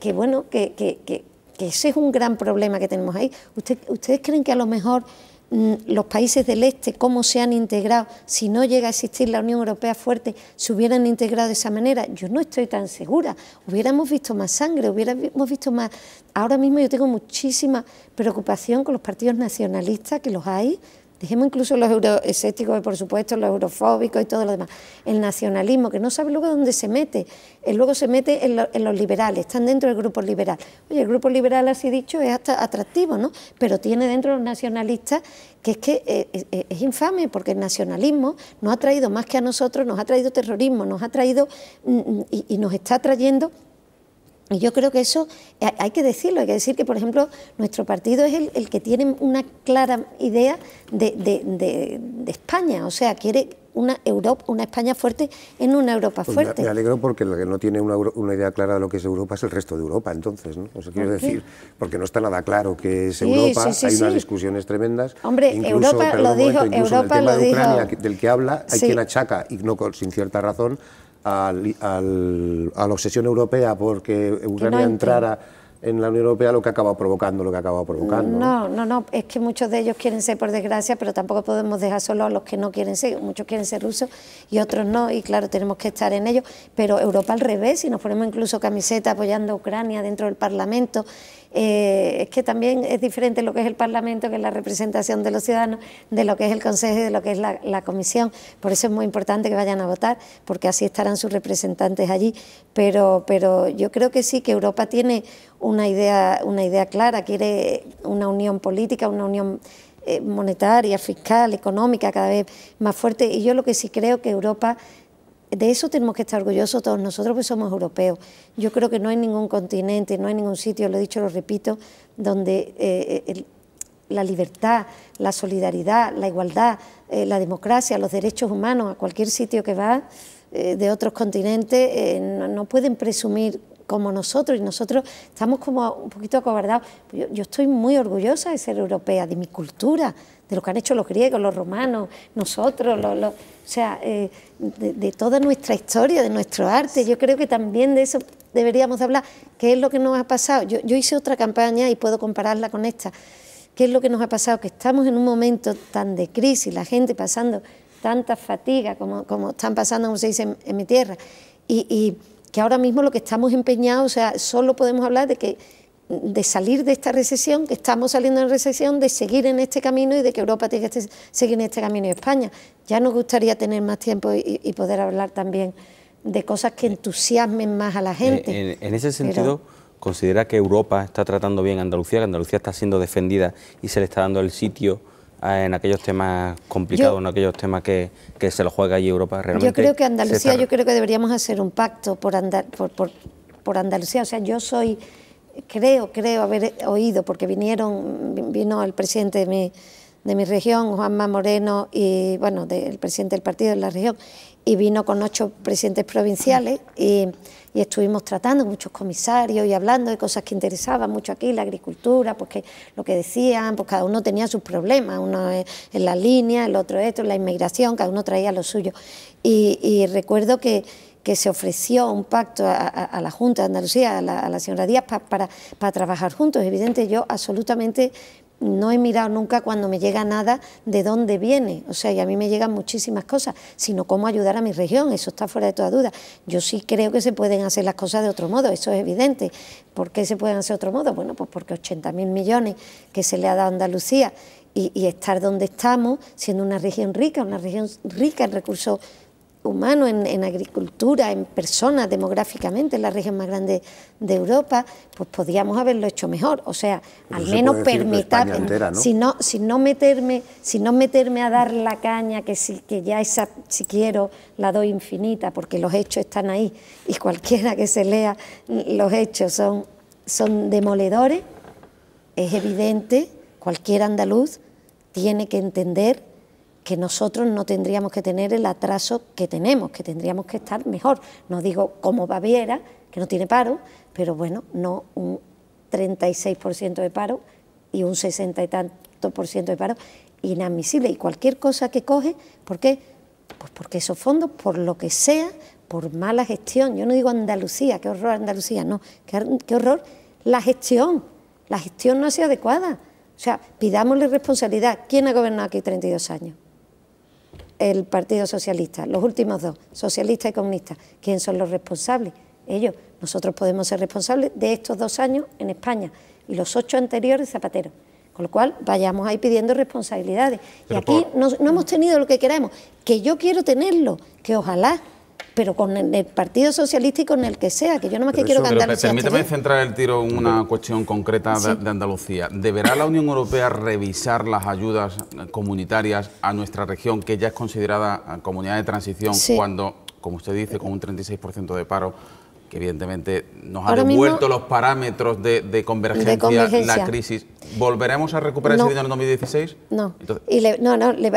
ese es un gran problema que tenemos ahí. ¿Ustedes creen que a lo mejor los países del este, cómo se han integrado, si no llega a existir la Unión Europea fuerte, se hubieran integrado de esa manera? Yo no estoy tan segura. Hubiéramos visto más sangre, hubiéramos visto más... Ahora mismo yo tengo muchísima preocupación con los partidos nacionalistas, que los hay. Dejemos incluso los euroescépticos, por supuesto, los eurofóbicos y todo lo demás. El nacionalismo, que no sabe luego dónde se mete. Luego se mete en los liberales, están dentro del grupo liberal. Oye, el grupo liberal, así dicho, es hasta atractivo, ¿no? Pero tiene dentro los nacionalistas que es que es infame, porque el nacionalismo nos ha traído más que a nosotros, nos ha traído terrorismo, nos ha traído y nos está trayendo... Y yo creo que eso hay que decirlo, hay que decir que, por ejemplo, nuestro partido es el que tiene una clara idea de España, o sea, quiere una España fuerte en una Europa fuerte. Me alegro porque el que no tiene una idea clara de lo que es Europa es el resto de Europa, entonces, ¿no? O sea, quiero decir, porque no está nada claro qué es Europa, hay unas discusiones tremendas. Hombre, incluso, Europa lo dijo, Europa en el tema lo de Ucrania, dijo. del que habla, hay quien achaca, y no sin cierta razón, a la obsesión europea porque Ucrania entrara en la Unión Europea lo que ha acabado provocando lo que ha acabado provocando. No, es que muchos de ellos quieren ser, por desgracia, pero tampoco podemos dejar solo a los que no quieren ser. Muchos quieren ser rusos y otros no, y claro, tenemos que estar en ello, pero Europa al revés, si nos ponemos incluso camiseta apoyando a Ucrania dentro del Parlamento, es que también es diferente lo que es el Parlamento, que es la representación de los ciudadanos, de lo que es el Consejo y de lo que es la Comisión. Por eso es muy importante que vayan a votar, porque así estarán sus representantes allí. Pero yo creo que sí, que Europa tiene una idea clara, quiere una unión política, una unión monetaria, fiscal, económica, cada vez más fuerte. Y yo lo que sí creo que Europa... De eso tenemos que estar orgullosos todos nosotros, porque somos europeos. Yo creo que no hay ningún continente, no hay ningún sitio, lo he dicho, lo repito, donde la libertad, la solidaridad, la igualdad, la democracia, los derechos humanos, a cualquier sitio que va de otros continentes, no pueden presumir como nosotros, y nosotros estamos como un poquito acobardados. Yo estoy muy orgullosa de ser europea, de mi cultura, de lo que han hecho los griegos, los romanos, nosotros, o sea, de toda nuestra historia, de nuestro arte. Yo creo que también de eso deberíamos hablar. ¿Qué es lo que nos ha pasado? Yo hice otra campaña y puedo compararla con esta. ¿Qué es lo que nos ha pasado? Que estamos en un momento tan de crisis, la gente pasando tanta fatiga como están pasando, como se dice en mi tierra, y que ahora mismo lo que estamos empeñados, o sea, solo podemos hablar de salir de esta recesión, que estamos saliendo de recesión, de seguir en este camino y de que Europa tiene que seguir en este camino, y España. Ya nos gustaría tener más tiempo y poder hablar también de cosas que entusiasmen más a la gente. En ese sentido, ¿considera que Europa está tratando bien a Andalucía, que Andalucía está siendo defendida y se le está dando el sitio en aquellos temas complicados, en aquellos temas que se lo juega allí Europa? ¿Realmente? Yo creo que Andalucía, yo creo que deberíamos hacer un pacto por Andalucía. O sea, yo soy... Creo haber oído, porque vino el presidente de mi región, Juanma Moreno, y bueno, el presidente del partido de la región, y vino con 8 presidentes provinciales y estuvimos tratando, muchos comisarios, y hablando de cosas que interesaban mucho aquí, la agricultura, porque lo que decían, pues cada uno tenía sus problemas, uno en la línea, el otro esto, la inmigración, cada uno traía lo suyo. Y recuerdo que se ofreció un pacto a la Junta de Andalucía, a la señora Díaz, para trabajar juntos. Es evidente, yo absolutamente no he mirado nunca cuando me llega nada de dónde viene, o sea, y a mí me llegan muchísimas cosas, sino cómo ayudar a mi región, eso está fuera de toda duda. Yo sí creo que se pueden hacer las cosas de otro modo, eso es evidente. ¿Por qué se pueden hacer de otro modo? Bueno, pues porque 80.000 millones que se le ha dado a Andalucía y estar donde estamos, siendo una región rica en recursos humanos, en agricultura, en personas, demográficamente, es la región más grande de Europa, pues podíamos haberlo hecho mejor. O sea, al menos permitirme, ¿no? si no meterme a dar la caña, que ya esa, si quiero, la doy infinita, porque los hechos están ahí, y cualquiera que se lea los hechos son demoledores. Es evidente, cualquier andaluz tiene que entender que nosotros no tendríamos que tener el atraso que tenemos, que tendríamos que estar mejor. No digo como Baviera, que no tiene paro, pero bueno, no un 36% de paro y un 60 y tanto % de paro, inadmisible. Y cualquier cosa que coge, ¿por qué? Pues porque esos fondos, por lo que sea, por mala gestión, yo no digo Andalucía, qué horror Andalucía, no, qué horror la gestión no ha sido adecuada. O sea, pidámosle responsabilidad. ¿Quién ha gobernado aquí 32 años? El Partido Socialista, los últimos 2, socialistas y comunistas. ¿Quién son los responsables? Ellos. Nosotros podemos ser responsables de estos 2 años en España y los 8 anteriores Zapatero. Con lo cual, vayamos ahí pidiendo responsabilidades. Pero y aquí no hemos tenido lo que queremos, que yo quiero tenerlo, que ojalá, pero con el Partido Socialista y con el que sea, que yo no más que quiero que Andalucía... Permítame centrar el tiro en una cuestión concreta de Andalucía. ¿Deberá la Unión Europea revisar las ayudas comunitarias a nuestra región, que ya es considerada comunidad de transición, cuando, como usted dice, con un 36% de paro, que evidentemente nos ha devuelto los parámetros de convergencia, la crisis? ¿Volveremos a recuperar ese dinero en 2016? No.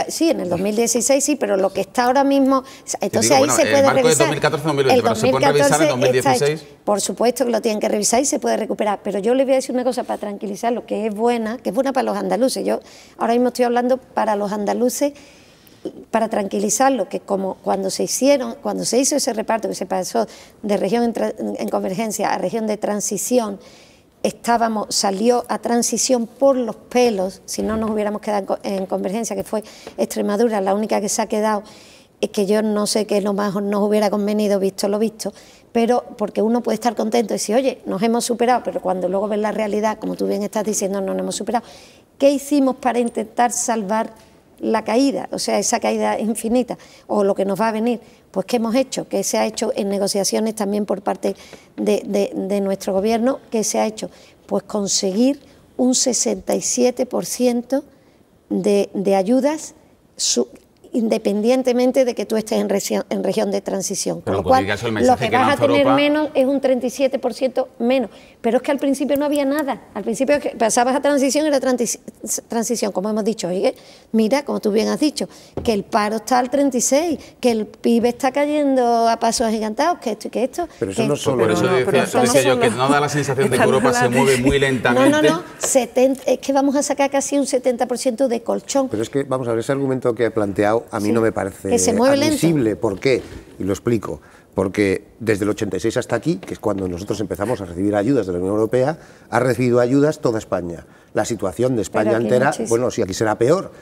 Sí, en el 2016 sí, pero lo que está ahora mismo... Entonces ahí se puede revisar. El marco de 2014-2020, pero ¿se puede revisar en 2016? Por supuesto que lo tienen que revisar y se puede recuperar, pero yo le voy a decir una cosa para tranquilizarlo, que es buena para los andaluces. Yo ahora mismo estoy hablando para los andaluces, para tranquilizarlo, que como cuando se hizo ese reparto, que se pasó de región en convergencia a región de transición, salió a transición por los pelos, si no nos hubiéramos quedado en Convergencia, que fue Extremadura la única que se ha quedado, que yo no sé qué es lo más nos hubiera convenido visto lo visto, pero porque uno puede estar contento y decir, oye, nos hemos superado, pero cuando luego ves la realidad, como tú bien estás diciendo, no nos hemos superado. ¿Qué hicimos para intentar salvar la caída, o sea, esa caída infinita, o lo que nos va a venir? Pues ¿qué hemos hecho? ¿Qué se ha hecho en negociaciones también por parte de nuestro gobierno? ¿Qué se ha hecho? Pues conseguir un 67% de ayudas independientemente de que tú estés en región de transición. Pero con lo cual, caso, lo que vas a tener menos es un 37% menos. Pero es que al principio no había nada. Al principio que pasabas a transición, era transición, como hemos dicho. Oye, mira, como tú bien has dicho, que el paro está al 36%, que el PIB está cayendo a pasos agigantados, que esto y que esto. Pero eso no solo... Por eso decía yo que no da la sensación de que Europa se mueve muy lentamente. No, es que vamos a sacar casi un 70% de colchón. Pero es que, vamos a ver, ese argumento que ha planteado a mí no me parece admisible. Lento. ¿Por qué? Y lo explico. Porque desde el 86 hasta aquí, que es cuando nosotros empezamos a recibir ayudas de la Unión Europea, ha recibido ayudas toda España. La situación de España entera, bueno, si aquí será peor,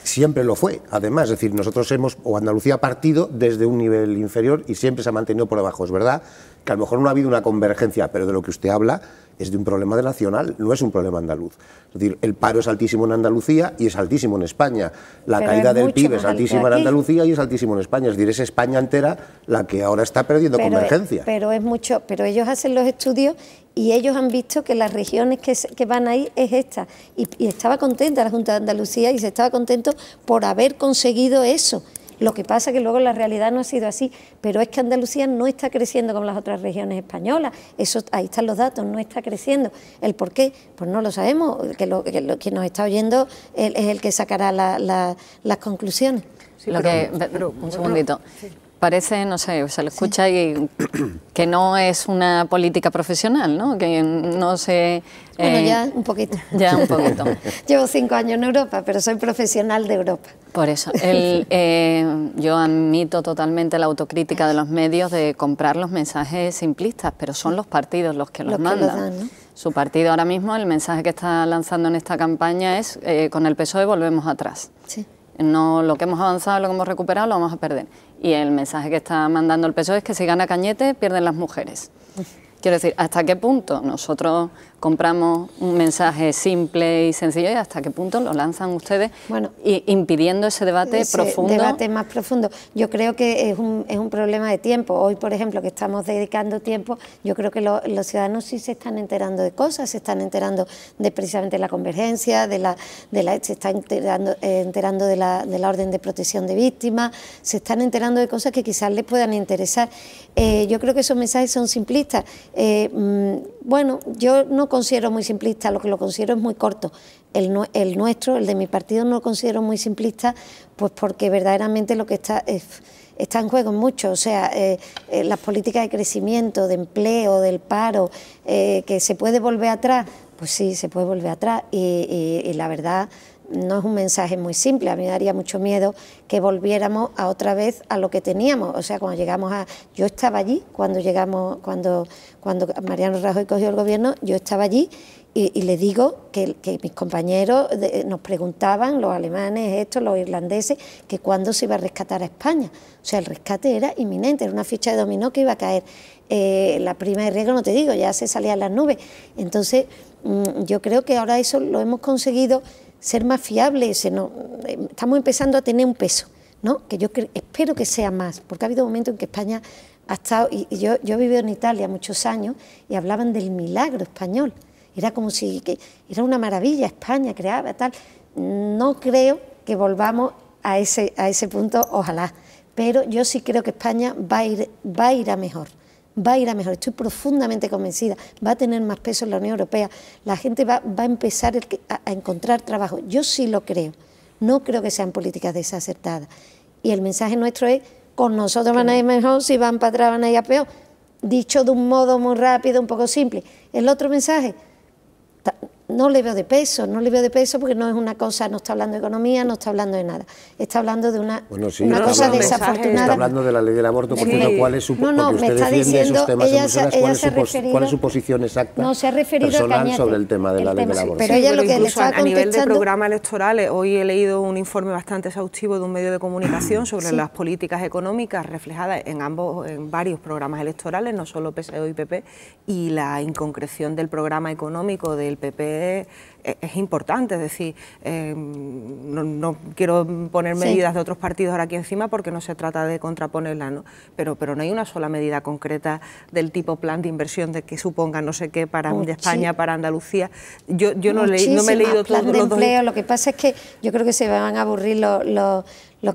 siempre lo fue. Además, es decir, nosotros o Andalucía ha partido desde un nivel inferior y siempre se ha mantenido por debajo. Es verdad que a lo mejor no ha habido una convergencia, pero de lo que usted habla es de un problema nacional, no es un problema andaluz. Es decir, el paro es altísimo en Andalucía y es altísimo en España. La caída del PIB es altísima en Andalucía y es altísimo en España. Es decir, es España entera la que ahora está perdiendo convergencia. Pero ellos hacen los estudios y ellos han visto que las regiones que van ahí es esta. Y estaba contenta la Junta de Andalucía y se estaba contento por haber conseguido eso. Lo que pasa es que luego la realidad no ha sido así, pero es que Andalucía no está creciendo como las otras regiones españolas. Eso, ahí están los datos, no está creciendo. ¿El por qué? Pues no lo sabemos, quien nos está oyendo es el que sacará las conclusiones. Sí, un segundito. Parece, no sé, se le escucha y que no es una política profesional, ¿no? Que no se... Bueno, ya un poquito. Ya un poquito. Llevo 5 años en Europa, pero soy profesional de Europa. Por eso. Yo admito totalmente la autocrítica de los medios de comprar los mensajes simplistas, pero son los partidos los que los mandan. ¿No? Su partido ahora mismo, el mensaje que está lanzando en esta campaña es con el PSOE volvemos atrás. Sí. No, lo que hemos avanzado, lo que hemos recuperado, lo vamos a perder. Y el mensaje que está mandando el PSOE es que si gana Cañete, pierden las mujeres. Quiero decir, ¿hasta qué punto nosotros compramos un mensaje simple y sencillo y hasta qué punto lo lanzan ustedes impidiendo ese debate profundo? Debate más profundo. Yo creo que es un problema de tiempo. Hoy, por ejemplo, que estamos dedicando tiempo, yo creo que los ciudadanos sí se están enterando de cosas, se están enterando de precisamente la convergencia, se están enterando de la orden de protección de víctimas, se están enterando de cosas que quizás les puedan interesar. Yo creo que esos mensajes son simplistas. Bueno, yo no considero muy simplista, lo que lo considero es muy corto. El nuestro, el de mi partido, no lo considero muy simplista, pues porque verdaderamente lo que está en juego mucho, o sea, las políticas de crecimiento, de empleo, del paro, que se puede volver atrás, pues sí, se puede volver atrás y la verdad no es un mensaje muy simple. A mí me daría mucho miedo que volviéramos a otra vez a lo que teníamos. O sea, cuando llegamos yo estaba allí, cuando Mariano Rajoy cogió el gobierno, yo estaba allí y le digo que mis compañeros nos preguntaban, los alemanes, los irlandeses, que cuándo se iba a rescatar a España. O sea, el rescate era inminente, era una ficha de dominó que iba a caer. La prima de riesgo, no te digo, ya se salían las nubes. Entonces, yo creo que ahora eso lo hemos conseguido, ser más fiables, estamos empezando a tener un peso, ¿no? Que yo espero que sea más, porque ha habido momentos en que España ha estado, y yo he vivido en Italia muchos años y hablaban del milagro español, era como si era una maravilla, España creaba tal. No creo que volvamos a ese punto, ojalá, pero yo sí creo que España va a ir a mejor. Va a ir a mejor, estoy profundamente convencida, va a tener más peso en la Unión Europea, la gente va a empezar a encontrar trabajo, yo sí lo creo, no creo que sean políticas desacertadas. Y el mensaje nuestro es, con nosotros van a ir mejor, si van para atrás van a ir a peor, dicho de un modo muy rápido, un poco simple. El otro mensaje, no le veo de peso, porque no es una cosa, no está hablando de economía, no está hablando de nada, está hablando de una cosa desafortunada. Está hablando de la ley del aborto, por cierto, ¿cuál es su porque usted defiende esos temas en Bruselas, ¿cuál es su posición exacta personal sobre el tema de la ley del aborto? Pero ella lo que le estaba contestando, a nivel de programa electoral, hoy he leído un informe bastante exhaustivo de un medio de comunicación sobre las políticas económicas reflejadas en varios programas electorales, no solo PSOE y PP, y la inconcreción del programa económico del PP es importante, es decir, no quiero poner medidas de otros partidos ahora aquí encima porque no se trata de contraponerlas, ¿no? Pero no hay una sola medida concreta del tipo plan de inversión de que suponga no sé qué para España, para Andalucía. Yo no me he leído todos los empleo. Lo que pasa es que yo creo que se van a aburrir los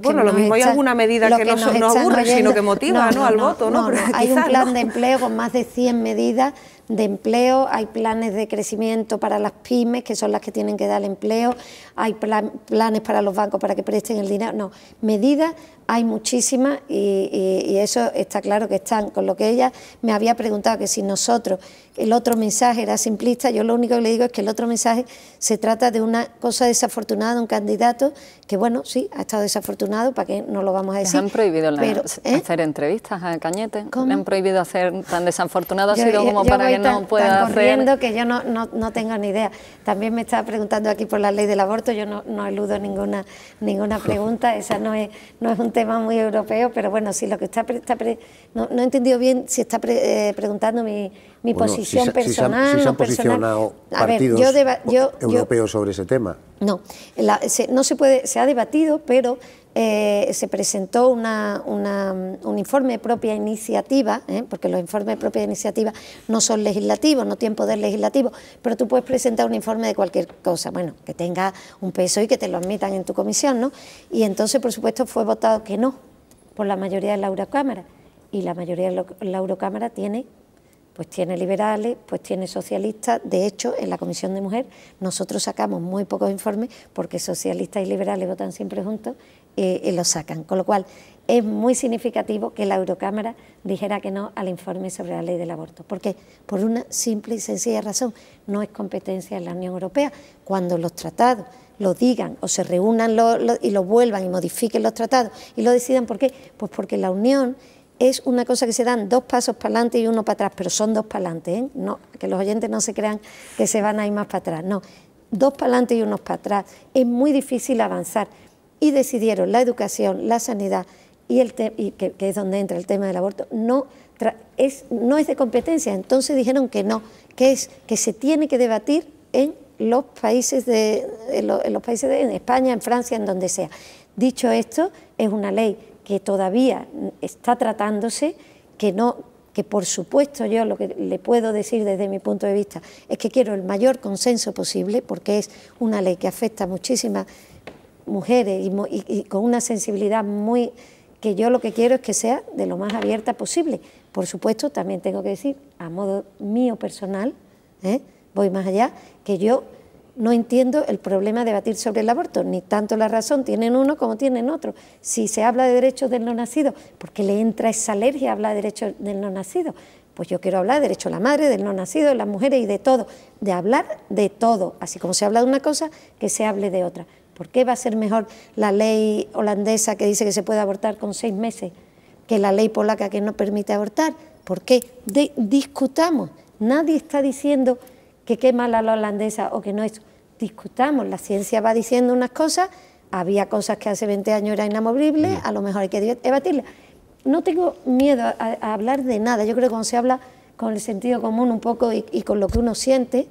bueno, lo mismo hay alguna medida que no aburre, sino que motiva al voto, ¿no? Hay un plan de empleo con más de 100 medidas de empleo, hay planes de crecimiento para las pymes, que son las que tienen que dar empleo, hay planes para los bancos para que presten el dinero, no, medidas hay muchísimas y eso está claro que están, con lo que ella me había preguntado que si nosotros, el otro mensaje era simplista, yo lo único que le digo es que el otro mensaje se trata de una cosa desafortunada de un candidato que bueno, sí, ha estado desafortunado, ¿para qué no lo vamos a decir? ¿Les han prohibido hacer entrevistas a Cañete? ¿Cómo? ¿Le han prohibido hacer tan desafortunado ha sido como para que no pueda hacer? Corriendo que yo no tengo ni idea. También me estaba preguntando aquí por la ley del aborto, yo no eludo ninguna pregunta, esa no es un tema muy europeo, pero bueno, si lo que no he entendido bien si está preguntando mi posición personal. Si se han posicionado partidos europeos sobre ese tema. No, no se puede, se ha debatido, pero se presentó un informe de propia iniciativa, porque los informes de propia iniciativa no son legislativos, no tienen poder legislativo, pero tú puedes presentar un informe de cualquier cosa, bueno, que tenga un peso y que te lo admitan en tu comisión, ¿no? Y entonces, por supuesto, fue votado que no, por la mayoría de la Eurocámara, y la mayoría de la Eurocámara tiene liberales, pues tiene socialistas. De hecho, en la Comisión de Mujer nosotros sacamos muy pocos informes porque socialistas y liberales votan siempre juntos y los sacan. Con lo cual, es muy significativo que la Eurocámara dijera que no al informe sobre la ley del aborto. ¿Por qué? Por una simple y sencilla razón. No es competencia de la Unión Europea. Cuando los tratados lo digan o se reúnan y lo vuelvan y modifiquen los tratados y lo decidan, ¿por qué? Pues porque la Unión es una cosa que se dan 2 pasos para adelante y 1 para atrás, pero son 2 para adelante, ¿eh? No, que los oyentes no se crean que se van a ir más para atrás, no, 2 para adelante y 1 para atrás, es muy difícil avanzar, y decidieron la educación, la sanidad, que es donde entra el tema del aborto, no es de competencia, entonces dijeron que no, que se tiene que debatir en los países en España, en Francia, en donde sea. Dicho esto, es una ley que todavía está tratándose, que por supuesto yo lo que le puedo decir desde mi punto de vista es que quiero el mayor consenso posible, porque es una ley que afecta a muchísimas mujeres y con una sensibilidad muy, que yo lo que quiero es que sea de lo más abierta posible. Por supuesto, también tengo que decir, a modo mío personal, voy más allá, que yo no entiendo el problema de debatir sobre el aborto, ni tanto la razón tienen uno como tienen otro. Si se habla de derechos del no nacido, ¿por qué le entra esa alergia a hablar de derechos del no nacido? Pues yo quiero hablar de derecho a la madre, del no nacido, de las mujeres y de todo, de hablar de todo, así como se habla de una cosa, que se hable de otra. ¿Por qué va a ser mejor la ley holandesa que dice que se puede abortar con 6 meses que la ley polaca que no permite abortar? ¿Por qué? Discutamos, nadie está diciendo que qué mala la holandesa o que no es. Discutamos, la ciencia va diciendo unas cosas, había cosas que hace 20 años eran inamovibles, a lo mejor hay que debatirlas. No tengo miedo a hablar de nada, yo creo que cuando se habla con el sentido común un poco y con lo que uno siente,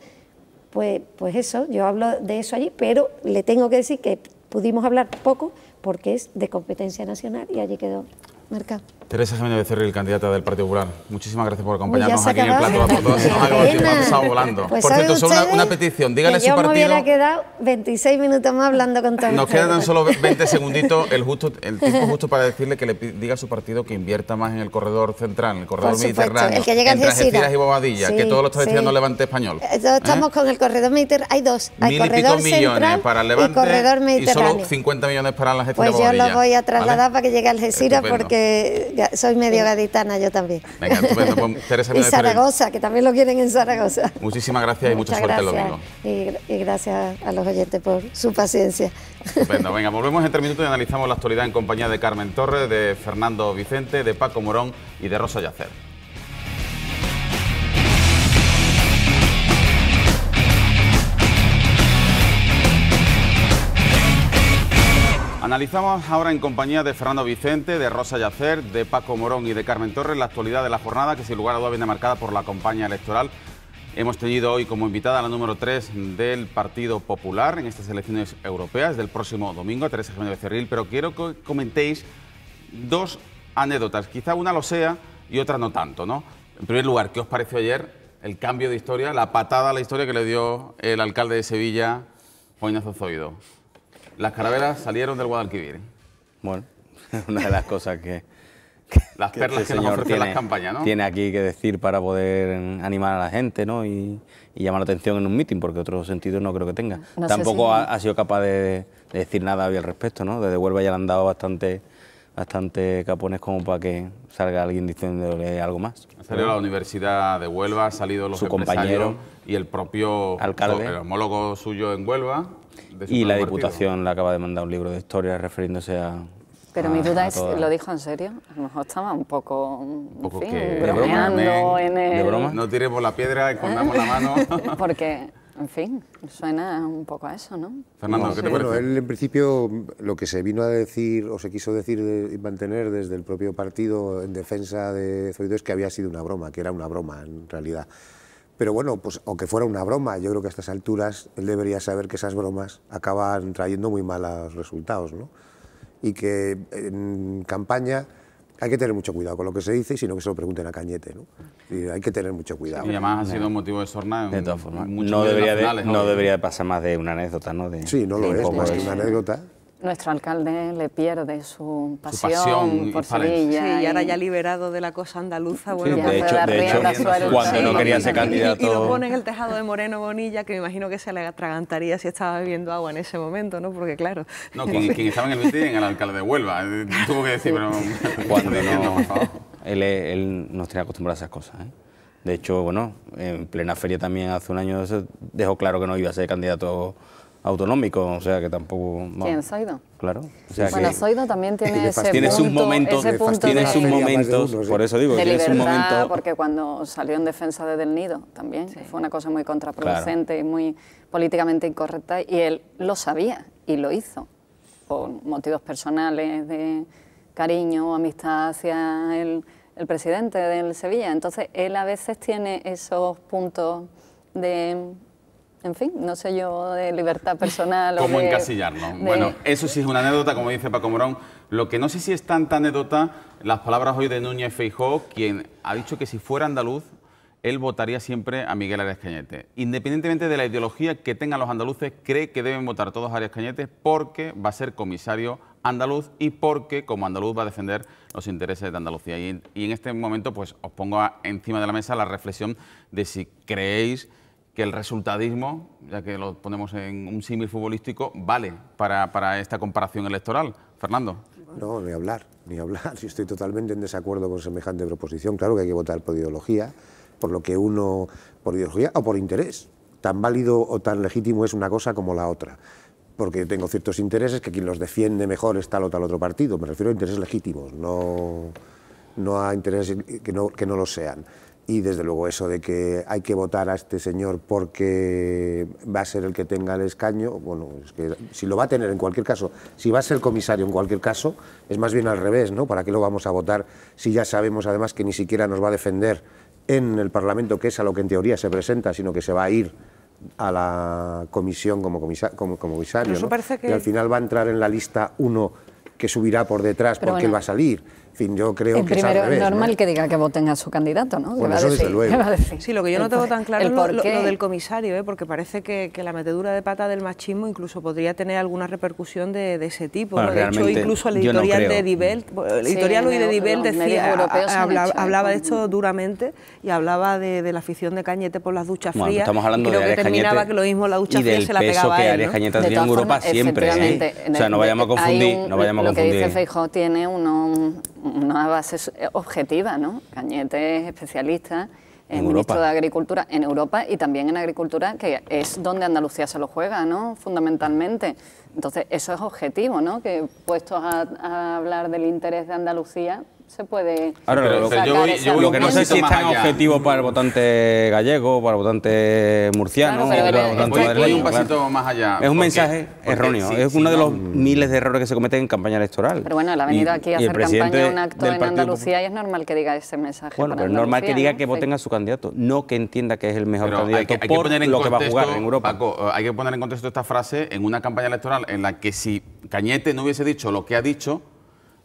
pues eso, yo hablo de eso allí, pero le tengo que decir que pudimos hablar poco porque es de competencia nacional y allí quedó marcado. Teresa Jiménez Becerril, candidata del Partido Popular, muchísimas gracias por acompañarnos aquí en el plato. Por todo, se nos ha acabado el tiempo, ha pasado volando. Pues por cierto, solo una petición, dígale a su partido... Yo me hubiera quedado 26 minutos más hablando con todos. Nos quedan tan solo 20 segunditos, el tiempo justo para decirle que le diga a su partido que invierta más en el corredor central, en el corredor mediterráneo, el que llega entre Algeciras y Bobadilla, sí, que todos lo está diciendo Levante Español. Estamos con el corredor mediterráneo, hay 2, hay corredor central para el Levante y corredor mediterráneo. Y solo 50 millones para la Algeciras y Bobadilla. Pues yo lo voy a trasladar, ¿vale? Para que llegue a Algeciras, porque soy medio gaditana yo también. Venga, estupendo. Pues, Teresa y Zaragoza, que también lo quieren en Zaragoza. Muchísimas gracias y mucha suerte el domingo. Y gracias a los oyentes por su paciencia. Estupendo. Venga, volvemos en 3 minutos y analizamos la actualidad en compañía de Carmen Torres, de Fernando Vicente, de Paco Morón y de Rosa Yacer. Analizamos ahora en compañía de Fernando Vicente, de Rosa Yacer, de Paco Morón y de Carmen Torres la actualidad de la jornada, que sin lugar a dudas viene marcada por la campaña electoral. Hemos tenido hoy como invitada a la número 3 del Partido Popular en estas elecciones europeas del próximo domingo, Teresa Jiménez Becerril, pero quiero que comentéis 2 anécdotas, quizá una lo sea y otra no tanto, ¿no? En primer lugar, ¿qué os pareció ayer el cambio de historia, la patada a la historia que le dio el alcalde de Sevilla, Juan Ignacio Zoido? Las carabelas salieron del Guadalquivir. Bueno, una de las cosas que las perlas que nos ofrecen las campañas, ¿no? Tiene aquí que decir para poder animar a la gente, ¿no? Y llamar la atención en un mitin, porque otro sentido no creo que tenga. No Tampoco ha sido capaz de decir nada al respecto, ¿no? Desde Huelva ya le han dado bastante capones como para que salga alguien diciéndole algo más. Ha salido la Universidad de Huelva, ha salido los compañeros y el propio alcalde, el homólogo suyo en Huelva. Y la Diputación le acaba de mandar un libro de historia refiriéndose a... Pero mi duda es, ¿lo dijo en serio? A lo mejor estaba un poco que bromeando en el... ¿De broma? No tiremos la piedra, escondamos la mano. Porque, en fin, suena un poco a eso, ¿no? Fernando, ¿qué te parece? Bueno, él en principio lo que se vino a decir, o se quiso decir y mantener desde el propio partido en defensa de Zoido es que había sido una broma, que era una broma en realidad. Pero bueno, pues aunque fuera una broma, yo creo que a estas alturas él debería saber que esas bromas acaban trayendo muy malos resultados, ¿no? Y que en campaña hay que tener mucho cuidado con lo que se dice y si no que se lo pregunten a Cañete, ¿no? Y hay que tener mucho cuidado. Y además ha sido un motivo de sorna. De todas formas, no debería pasar más de una anécdota, ¿no? Sí, no lo es, más que una anécdota. Nuestro alcalde le pierde su pasión por Sevilla. Sí, y ahora ya liberado de la cosa andaluza, bueno, sí, de hecho cuando no quería ser candidato... Y lo pone en el tejado de Moreno Bonilla, que me imagino que se le atragantaría si estaba bebiendo agua en ese momento, ¿no? Porque claro... No, quien estaba en el mitin era el alcalde de Huelva, tuvo que decir, pero... Cuando no, por favor. Él nos tenía acostumbrados a esas cosas, ¿eh? De hecho, bueno, en plena feria también hace un año dejó claro que no iba a ser candidato autonómico, o sea que tampoco... Bueno, ¿quién, Zoido? Claro. O sea bueno, Zoido también tiene sus momentos, por eso digo, de tiene sus libertad, momentos... porque cuando salió en defensa de Del Nido también, que fue una cosa muy contraproducente y muy políticamente incorrecta, y él lo sabía y lo hizo, por motivos personales, de cariño o amistad hacia el presidente del Sevilla. Entonces, él a veces tiene esos puntos de... En fin, no sé yo, de libertad personal. ¿Cómo encasillarnos? Bueno, eso sí es una anécdota, como dice Paco Morón. Lo que no sé si es tanta anécdota, las palabras hoy de Núñez Feijóo, quien ha dicho que si fuera andaluz, él votaría siempre a Miguel Arias Cañete. Independientemente de la ideología que tengan los andaluces, cree que deben votar todos a Arias Cañete porque va a ser comisario andaluz y porque como andaluz va a defender los intereses de Andalucía. Y en este momento pues os pongo encima de la mesa la reflexión de si creéis que el resultadismo, ya que lo ponemos en un símil futbolístico, vale para esta comparación electoral. Fernando. No, ni hablar. Yo estoy totalmente en desacuerdo con semejante proposición. Claro que hay que votar por ideología, por lo que uno, por ideología o por interés. Tan válido o tan legítimo es una cosa como la otra. Porque tengo ciertos intereses que quien los defiende mejor es tal o tal otro partido. Me refiero a intereses legítimos, no a intereses que no lo sean. Y desde luego eso de que hay que votar a este señor porque va a ser el que tenga el escaño, bueno, es que si lo va a tener en cualquier caso, si va a ser comisario en cualquier caso, es más bien al revés, ¿no? ¿Para qué lo vamos a votar si ya sabemos además que ni siquiera nos va a defender en el Parlamento, que es a lo que en teoría se presenta, sino que se va a ir a la comisión como comisario, ¿no? Y al final va a entrar en la lista uno que subirá por detrás porque bueno, él va a salir. En fin, yo creo que es al revés. Primero, es normal, ¿no?, que diga que voten a su candidato, ¿no? Bueno, eso desde luego. Sí, lo que yo no tengo tan claro es lo del comisario, porque parece que la metedura de pata del machismo incluso podría tener alguna repercusión de ese tipo, bueno, ¿no? De hecho, incluso el editorial de Die Welt, el editorial hoy de Die Welt decía, hablaba de esto duramente y hablaba de la afición de Cañete por las duchas frías. Estamos hablando y creo de que terminaba que lo mismo la ducha fría se la pegaba a él, y del peso que Arias Cañete ha tenido en Europa siempre, ¿eh? O sea, no vayamos a confundir. Lo que dice Feijóo tiene una base objetiva, ¿no? Cañete es especialista, es ministro de Agricultura en Europa y también en Agricultura, que es donde Andalucía se lo juega, ¿no? Fundamentalmente. Entonces, eso es objetivo, ¿no? Que puestos a hablar del interés de Andalucía, se puede ahora, lo que no sé si es tan objetivo para el votante gallego, para el votante murciano, claro, para el votante madrileño, un pasito más allá. Es un mensaje erróneo, sí, es uno de los miles de errores que se cometen en campaña electoral. Pero bueno, él ha venido aquí a hacer campaña, un acto en Andalucía y es normal que diga ese mensaje. Bueno, pero es normal que diga que voten a su candidato, no que entienda que es el mejor candidato por lo que va a jugar en Europa. Paco, hay que poner en contexto esta frase en una campaña electoral en la que si Cañete no hubiese dicho lo que ha dicho,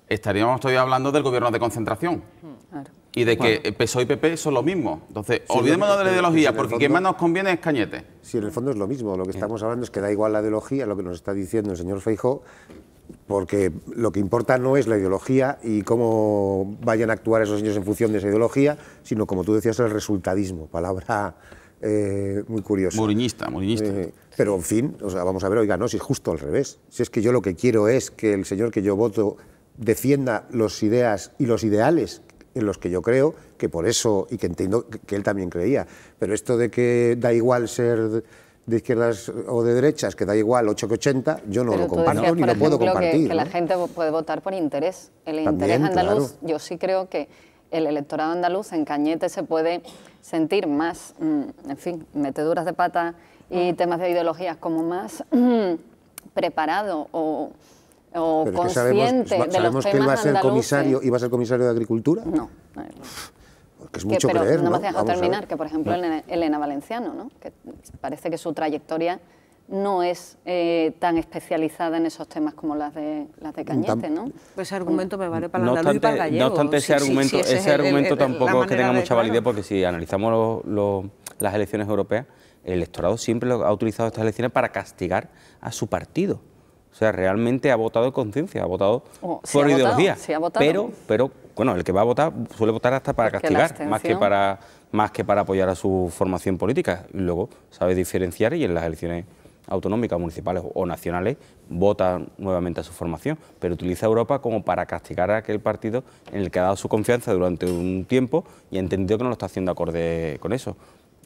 estaríamos todavía hablando del gobierno de concentración. Claro. Y de que PSOE y PP son lo mismo. Entonces, sí, olvidémonos de la ideología, porque quien más nos conviene es Cañete. Sí, en el fondo es lo mismo. Lo que estamos hablando es que da igual la ideología, lo que nos está diciendo el señor Feijóo, porque lo que importa no es la ideología y cómo vayan a actuar esos señores en función de esa ideología, sino, como tú decías, el resultadismo. Palabra muy curiosa. Muriñista. Pero, en fin, o sea, vamos a ver, oiga, no, si es justo al revés. Si es que yo lo que quiero es que el señor que yo voto defienda las ideas y los ideales en los que yo creo, que por eso, y que entiendo que él también creía, pero esto de que da igual ser de izquierdas o de derechas, que da igual 8 que 80, yo no lo comparto ni lo puedo compartir. Que la gente puede votar por interés. El interés andaluz, yo sí creo que el electorado andaluz en Cañete se puede sentir más, en fin, meteduras de pata y temas de ideologías como más preparado o consciente de los temas ¿sabemos que él va a ser comisario y va a ser comisario de Agricultura? No. Porque es mucho creer, ¿no? No me has dejado terminar, que por ejemplo Elena Valenciano, ¿no? Que parece que su trayectoria no es tan especializada en esos temas como las de Cañete, ¿no? Pues ese argumento me vale para el andaluz y para el gallego. No obstante, ese argumento tampoco es que tenga mucha validez, porque si analizamos las elecciones europeas, el electorado siempre ha utilizado estas elecciones para castigar a su partido. O sea, realmente ha votado en conciencia, ha votado por ideología. Sí, ha votado. Pero, bueno, el que va a votar suele votar hasta para castigar, más que para apoyar a su formación política. Y luego sabe diferenciar y en las elecciones autonómicas, municipales o nacionales vota nuevamente a su formación. Pero utiliza Europa como para castigar a aquel partido en el que ha dado su confianza durante un tiempo y ha entendido que no lo está haciendo acorde con eso.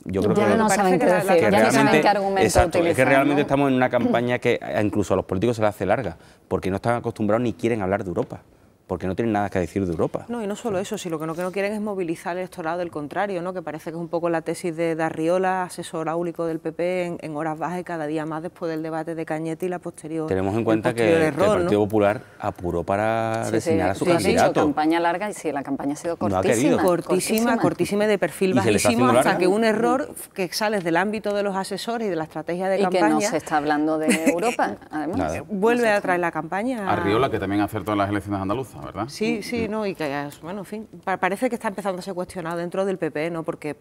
Yo creo ya no saben qué decir, ya no saben qué argumento exacto, utilizar, es que realmente ¿no? estamos en una campaña que incluso a los políticos se les hace larga, porque no están acostumbrados ni quieren hablar de Europa, porque no tienen nada que decir de Europa. No, y no solo eso, si lo que no quieren es movilizar el electorado del contrario, ¿no? Que parece que es un poco la tesis de Arriola, asesor áulico del PP, en horas bajas y cada día más después del debate de Cañete y la posterior. Tenemos en cuenta que el Partido Popular apuró para designar a su candidato. Dicho, campaña larga, y sí, la campaña ha sido cortísima. Cortísima, de perfil bajísimo, hasta que un error que sales del ámbito de los asesores y de la estrategia de campaña. Y que no se está hablando de Europa, además. Vuelve a traer la campaña. Arriola, que también acertó en las elecciones andaluzas, ¿verdad? Sí, no, y que, bueno, en fin, parece que está empezando a ser cuestionado dentro del PP, ¿no? Porque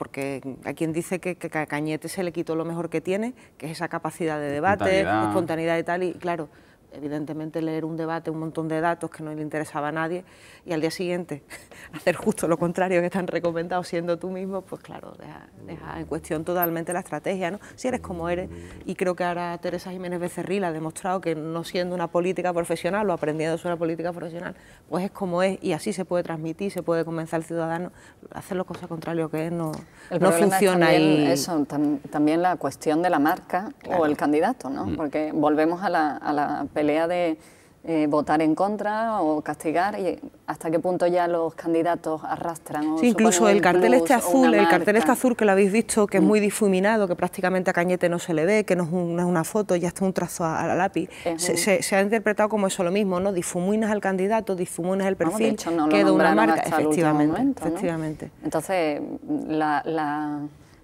a quien dice que a Cañete se le quitó lo mejor que tiene, que es esa capacidad de debate, espontaneidad y tal, y claro, evidentemente leer un debate, un montón de datos que no le interesaba a nadie, y al día siguiente hacer justo lo contrario que están recomendados siendo tú mismo, pues claro, deja en cuestión totalmente la estrategia, ¿no? Si eres como eres, y creo que ahora Teresa Jiménez Becerril ha demostrado que no siendo una política profesional o aprendiendo sobre una política profesional, pues es como es, y así se puede transmitir, se puede convencer al ciudadano. Hacer las cosas contrario que es no funciona. También la cuestión de la marca o el candidato, ¿no? Porque volvemos a la pelea de votar en contra o castigar, y hasta qué punto ya los candidatos arrastran. Sí, incluso el cartel este azul, que lo habéis visto, que es muy difuminado, que prácticamente a Cañete no se le ve, que no es una foto, ya está un trazo a la lápiz. Se ha interpretado como eso lo mismo, ¿no? Difuminas al candidato, difuminas el perfil, de hecho, no queda una marca, efectivamente. Efectivamente. ¿No? Entonces,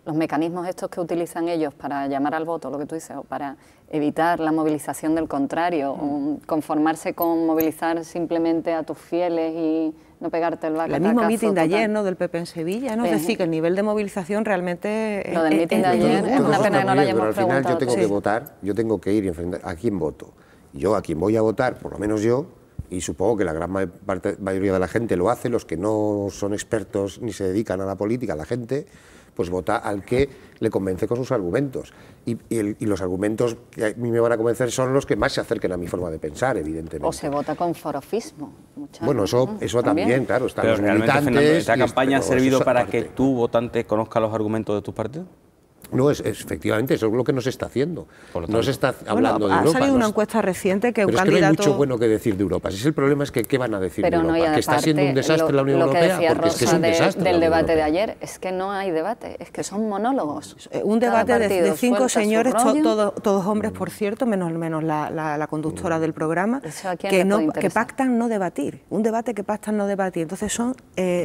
los mecanismos estos que utilizan ellos para llamar al voto, lo que tú dices, o para evitar la movilización del contrario, o conformarse con movilizar simplemente a tus fieles y no pegarte el batacazo. El mismo mitin de ayer, ¿no?, del PP en Sevilla, ¿no? Es decir, que el nivel de movilización realmente... Lo del mitin de ayer es una pena que no lo hayamos preguntado. Pero al final yo tengo que votar, yo tengo que ir y enfrentar a quién voto. Yo a quien voy a votar, por lo menos yo, y supongo que la gran mayoría de la gente lo hace, los que no son expertos ni se dedican a la política, la gente, pues vota al que le convence con sus argumentos. Y los argumentos que a mí me van a convencer son los que más se acerquen a mi forma de pensar, evidentemente. O se vota con forofismo. Bueno, eso también, claro. Están pero los realmente, militantes. Fernando, ¿esta campaña ha servido para parte. que tu votante conozca los argumentos de tus partidos? No, efectivamente, eso es lo que no se está haciendo. No se está hablando de ha Europa. Ha salido una encuesta reciente que pero un es candidato... que no hay mucho bueno que decir de Europa. Si es el problema es que ¿qué van a decir de Europa? No, que está siendo un desastre la Unión Europea. Lo que decía porque Rosa es que es un desastre del debate de ayer es que no hay debate, es que son monólogos. Un debate de 5 señores, todos hombres, por cierto, menos la conductora del programa, que pactan no debatir. Un debate que pactan no debatir. Entonces son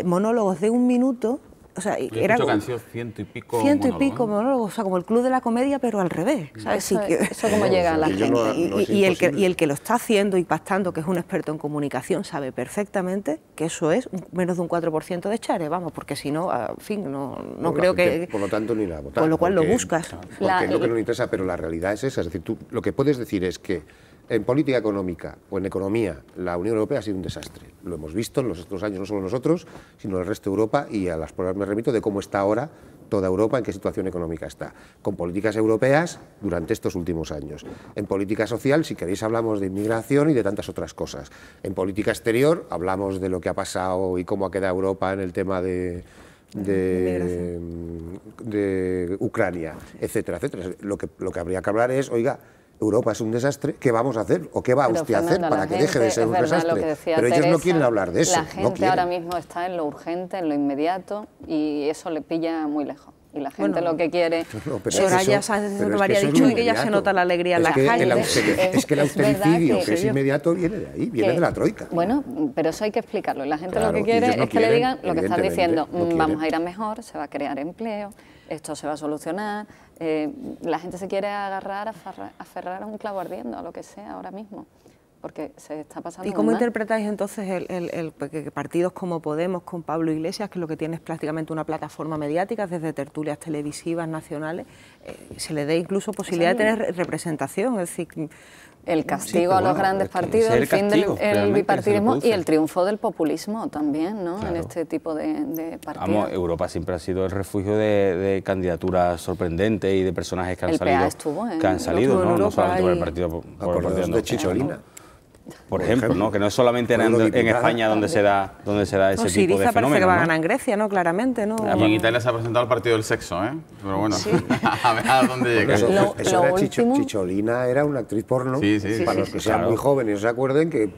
monólogos de 1 minuto. O sea, era como 100 y pico monólogos, o sea, como el Club de la Comedia, pero al revés. ¿Sabes? Eso como llega a la gente. Y el que lo está haciendo y pactando, que es un experto en comunicación, sabe perfectamente que eso es menos de un 4% de Chare, vamos, porque si no, en fin, no creo que... Por lo tanto, ni la votar. Con lo cual lo buscas. Porque es lo que nos interesa, pero la realidad es esa. Es decir, tú lo que puedes decir es que en política económica o en economía, la Unión Europea ha sido un desastre. Lo hemos visto en los otros años, no solo nosotros, sino el resto de Europa, y a las pruebas me remito de cómo está ahora toda Europa, en qué situación económica está. Con políticas europeas durante estos últimos años. En política social, si queréis, hablamos de inmigración y de tantas otras cosas. En política exterior, hablamos de lo que ha pasado y cómo ha quedado Europa en el tema de Ucrania, etcétera, etcétera. Lo que habría que hablar es, oiga, Europa es un desastre, ¿qué vamos a hacer? ¿O qué va usted a hacer para que deje de ser un desastre? Pero ellos no quieren hablar de eso. La gente ahora mismo está en lo urgente, en lo inmediato, y eso le pilla muy lejos. Y la gente lo que quiere... Soraya Sáenz de María ha dicho que ya se nota la alegría en las calles. Es que el austericidio, que es inmediato, viene de ahí, viene de la troika. Bueno, pero eso hay que explicarlo. Y la gente lo que quiere es que le digan lo que están diciendo. Vamos a ir a mejor, se va a crear empleo, esto se va a solucionar. La gente se quiere agarrar, aferrar a un clavo ardiendo, a lo que sea ahora mismo, porque se está pasando. ¿Y cómo mal. interpretáis entonces que partidos como Podemos, con Pablo Iglesias, que lo que tiene es prácticamente una plataforma mediática, desde tertulias televisivas nacionales, se le dé incluso posibilidad de tener representación? Es decir, el castigo a los grandes partidos, el fin del bipartidismo y el triunfo del populismo también, ¿no? Claro. En este tipo de partidos. Vamos, Europa siempre ha sido el refugio de candidaturas sorprendentes y de personajes que han salido, ¿no? Solamente por el partido de Chicholina. Por ejemplo, ¿no? Que no es solamente en España donde se da ese tipo de fenómenos. Parece que va a ganar en Grecia, ¿no? Claramente, ¿no? Y en Italia se ha presentado el partido del sexo, ¿eh? Pero bueno, a ver a dónde llega. Eso era Chicholina, era una actriz porno, para los que sean muy jóvenes, se acuerden que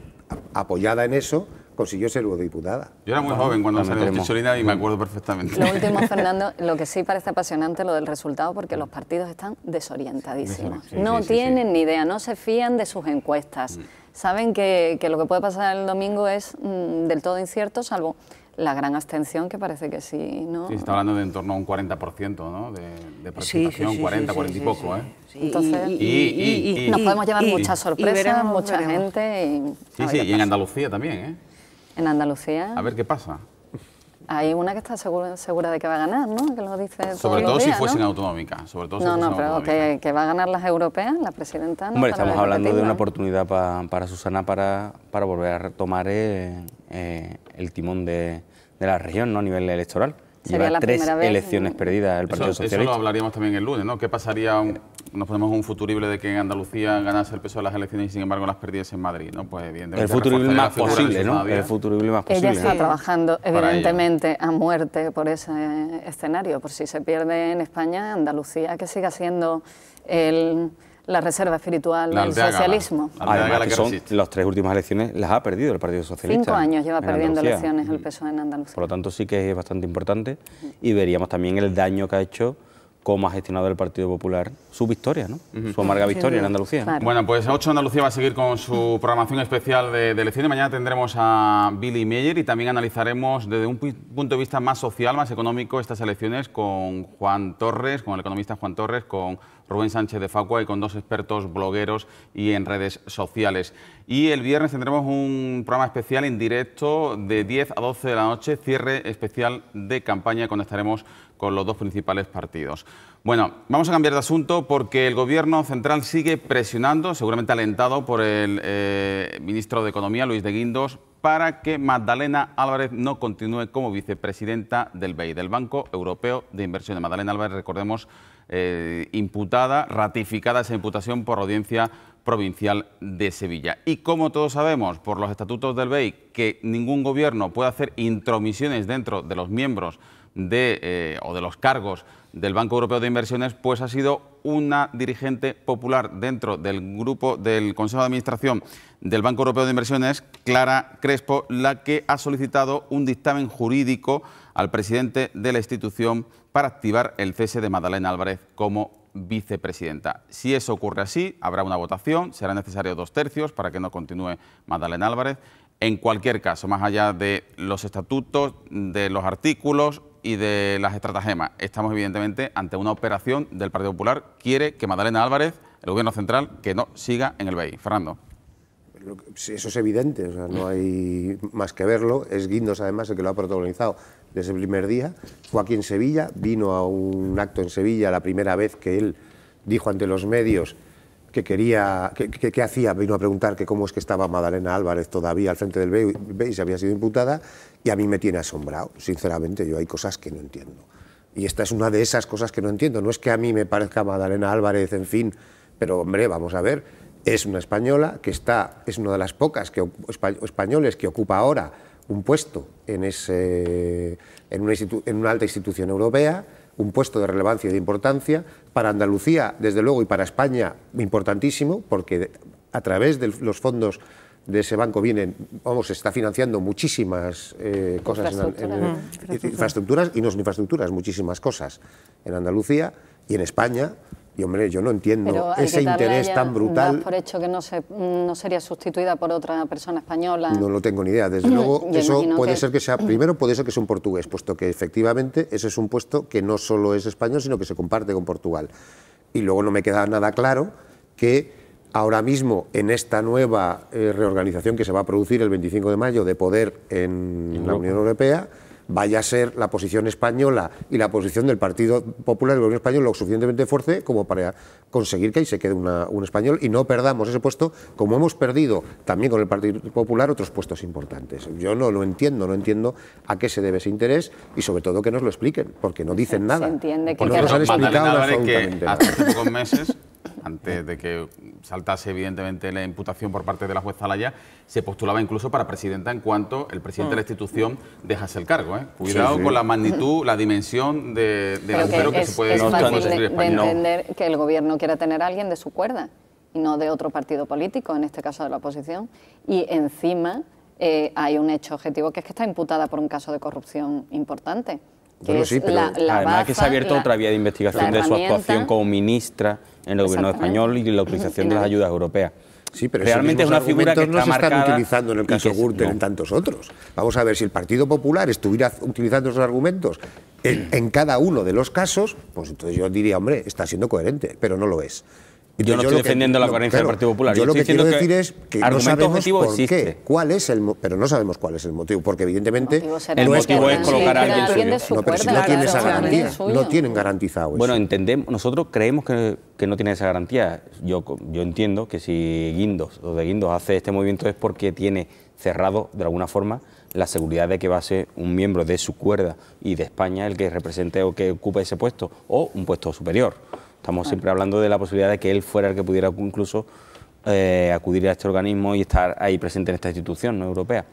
apoyada en eso consiguió ser eurodiputada. Yo era muy joven cuando salió Chicholina y me acuerdo perfectamente. Lo último, Fernando, lo que sí parece apasionante lo del resultado, porque los partidos están desorientadísimos. No tienen ni idea, no se fían de sus encuestas. Saben que lo que puede pasar el domingo es del todo incierto, salvo la gran abstención, que parece que sí, ¿no? Sí, se está hablando de en torno a un 40%, ¿no? De participación, 40 y poco, ¿eh? Entonces, nos podemos llevar muchas sorpresas, mucha gente. Y en Andalucía también, ¿eh? En Andalucía. A ver qué pasa. Hay una que está segura de que va a ganar, ¿no? Que lo dice sobre todo si fuesen ¿no? autonómicas. Sobre todo pero que va a ganar las europeas, la presidenta. Hombre, estamos hablando de una oportunidad para Susana para volver a retomar el timón de la región, ¿no? A nivel electoral. Lleva 3 elecciones perdidas el Partido Socialista. Eso lo hablaríamos también el lunes, ¿no? ¿Qué pasaría, nos ponemos un futurible de que en Andalucía ganase el PSOE de las elecciones y sin embargo las perdiese en Madrid, ¿no? Pues evidentemente el futurible más posible, ¿no? El futurible más posible. Ella está trabajando evidentemente a muerte por ese escenario, por si se pierde en España, Andalucía, que siga siendo la reserva espiritual del socialismo. Además que son las 3 últimas elecciones las ha perdido el Partido Socialista. 5 años lleva perdiendo elecciones el PSOE en Andalucía. Por lo tanto sí que es bastante importante y veríamos también el daño que ha hecho, cómo ha gestionado el Partido Popular su victoria, ¿no? Su amarga victoria en Andalucía. Claro. Bueno, pues 8 Andalucía va a seguir con su programación especial de elecciones. Mañana tendremos a Billy Meyer y también analizaremos desde un punto de vista más social, más económico, estas elecciones con Juan Torres, con el economista Juan Torres, con Rubén Sánchez de Facua, y con dos expertos blogueros y en redes sociales. Y el viernes tendremos un programa especial en directo de 10 a 12 de la noche, cierre especial de campaña, conectaremos con los dos principales partidos. Bueno, vamos a cambiar de asunto porque el Gobierno central sigue presionando, seguramente alentado por el ministro de Economía, Luis de Guindos, para que Magdalena Álvarez no continúe como vicepresidenta del BEI, del Banco Europeo de Inversiones. Magdalena Álvarez, recordemos, imputada, ratificada esa imputación por la Audiencia Provincial de Sevilla. Y como todos sabemos, por los estatutos del BEI, que ningún gobierno puede hacer intromisiones dentro de los miembros o de los cargos del Banco Europeo de Inversiones, pues ha sido una dirigente popular dentro del grupo del Consejo de Administración del Banco Europeo de Inversiones, Clara Crespo, la que ha solicitado un dictamen jurídico al presidente de la institución para activar el cese de Magdalena Álvarez como vicepresidenta. Si eso ocurre así, habrá una votación, será necesario 2 tercios para que no continúe Magdalena Álvarez. En cualquier caso, más allá de los estatutos, de los artículos y de las estratagemas, estamos evidentemente ante una operación del Partido Popular. Quiere que Magdalena Álvarez, el Gobierno central, que no siga en el BEI. Fernando. Eso es evidente, o sea, no hay más que verlo. Es Guindos, además, el que lo ha protagonizado desde el primer día. Fue aquí en Sevilla, vino a un acto en Sevilla la primera vez que él dijo ante los medios que quería, ¿qué hacía? Vino a preguntar que cómo es que estaba Magdalena Álvarez todavía al frente del BEI, si había sido imputada, y a mí me tiene asombrado, sinceramente. Yo hay cosas que no entiendo. Y esta es una de esas cosas que no entiendo. No es que a mí me parezca Magdalena Álvarez, en fin, pero hombre, vamos a ver, es una española que es una de las pocas españoles que ocupa ahora un puesto en una alta institución europea, un puesto de relevancia y de importancia, para Andalucía, desde luego, y para España, importantísimo, porque a través de los fondos de ese banco se está financiando muchísimas cosas, infraestructuras, y no son infraestructuras, muchísimas cosas en Andalucía y en España. Y hombre, yo no entiendo ese interés tan brutal. Por hecho que no sería sustituida por otra persona española. No lo tengo ni idea. Desde luego, eso puede ser que sea, primero puede ser que sea un portugués, puesto que efectivamente ese es un puesto que no solo es español, sino que se comparte con Portugal. Y luego no me queda nada claro que ahora mismo, en esta nueva reorganización que se va a producir el 25 de mayo de poder en la Unión Europea, vaya a ser la posición española y la posición del Partido Popular del Gobierno español lo suficientemente fuerte como para conseguir que ahí se quede un español y no perdamos ese puesto, como hemos perdido también con el Partido Popular otros puestos importantes. Yo no lo entiendo, no entiendo a qué se debe ese interés y sobre todo que nos lo expliquen, porque no dicen nada. Se entiende que no nos han explicado absolutamente nada. Hace pocos meses, antes de que saltase evidentemente la imputación por parte de la juez Zalaya, se postulaba incluso para presidenta en cuanto el presidente de la institución dejase el cargo. Cuidado con la magnitud, la dimensión de agujero que se puede es fácil de entender que el gobierno quiera tener a alguien de su cuerda y no de otro partido político, en este caso de la oposición, y encima hay un hecho objetivo que es que está imputada por un caso de corrupción importante. Bueno, sí, pero además que se ha abierto otra vía de investigación de su actuación como ministra en el gobierno español y la utilización de las ayudas europeas. Sí, pero realmente es una figura que está marcada. No se están utilizando en el caso Gürtel, en tantos otros. Vamos a ver, si el Partido Popular estuviera utilizando esos argumentos en cada uno de los casos, pues entonces yo diría, hombre, está siendo coherente, pero no lo es. Yo no estoy defendiendo la coherencia del Partido Popular. Yo lo que quiero decir es que no sabemos por qué, cuál es el, pero no sabemos cuál es el motivo, porque evidentemente el motivo es colocar a alguien suyo. No, pero si no tiene esa garantía, no tienen garantizado eso. Bueno, entendemos, nosotros creemos que no tiene esa garantía. Yo entiendo que si Guindos o de Guindos hace este movimiento es porque tiene cerrado de alguna forma la seguridad de que va a ser un miembro de su cuerda y de España el que represente o que ocupe ese puesto o un puesto superior. Estamos siempre hablando de la posibilidad de que él fuera el que pudiera incluso acudir a este organismo y estar ahí presente en esta institución europea.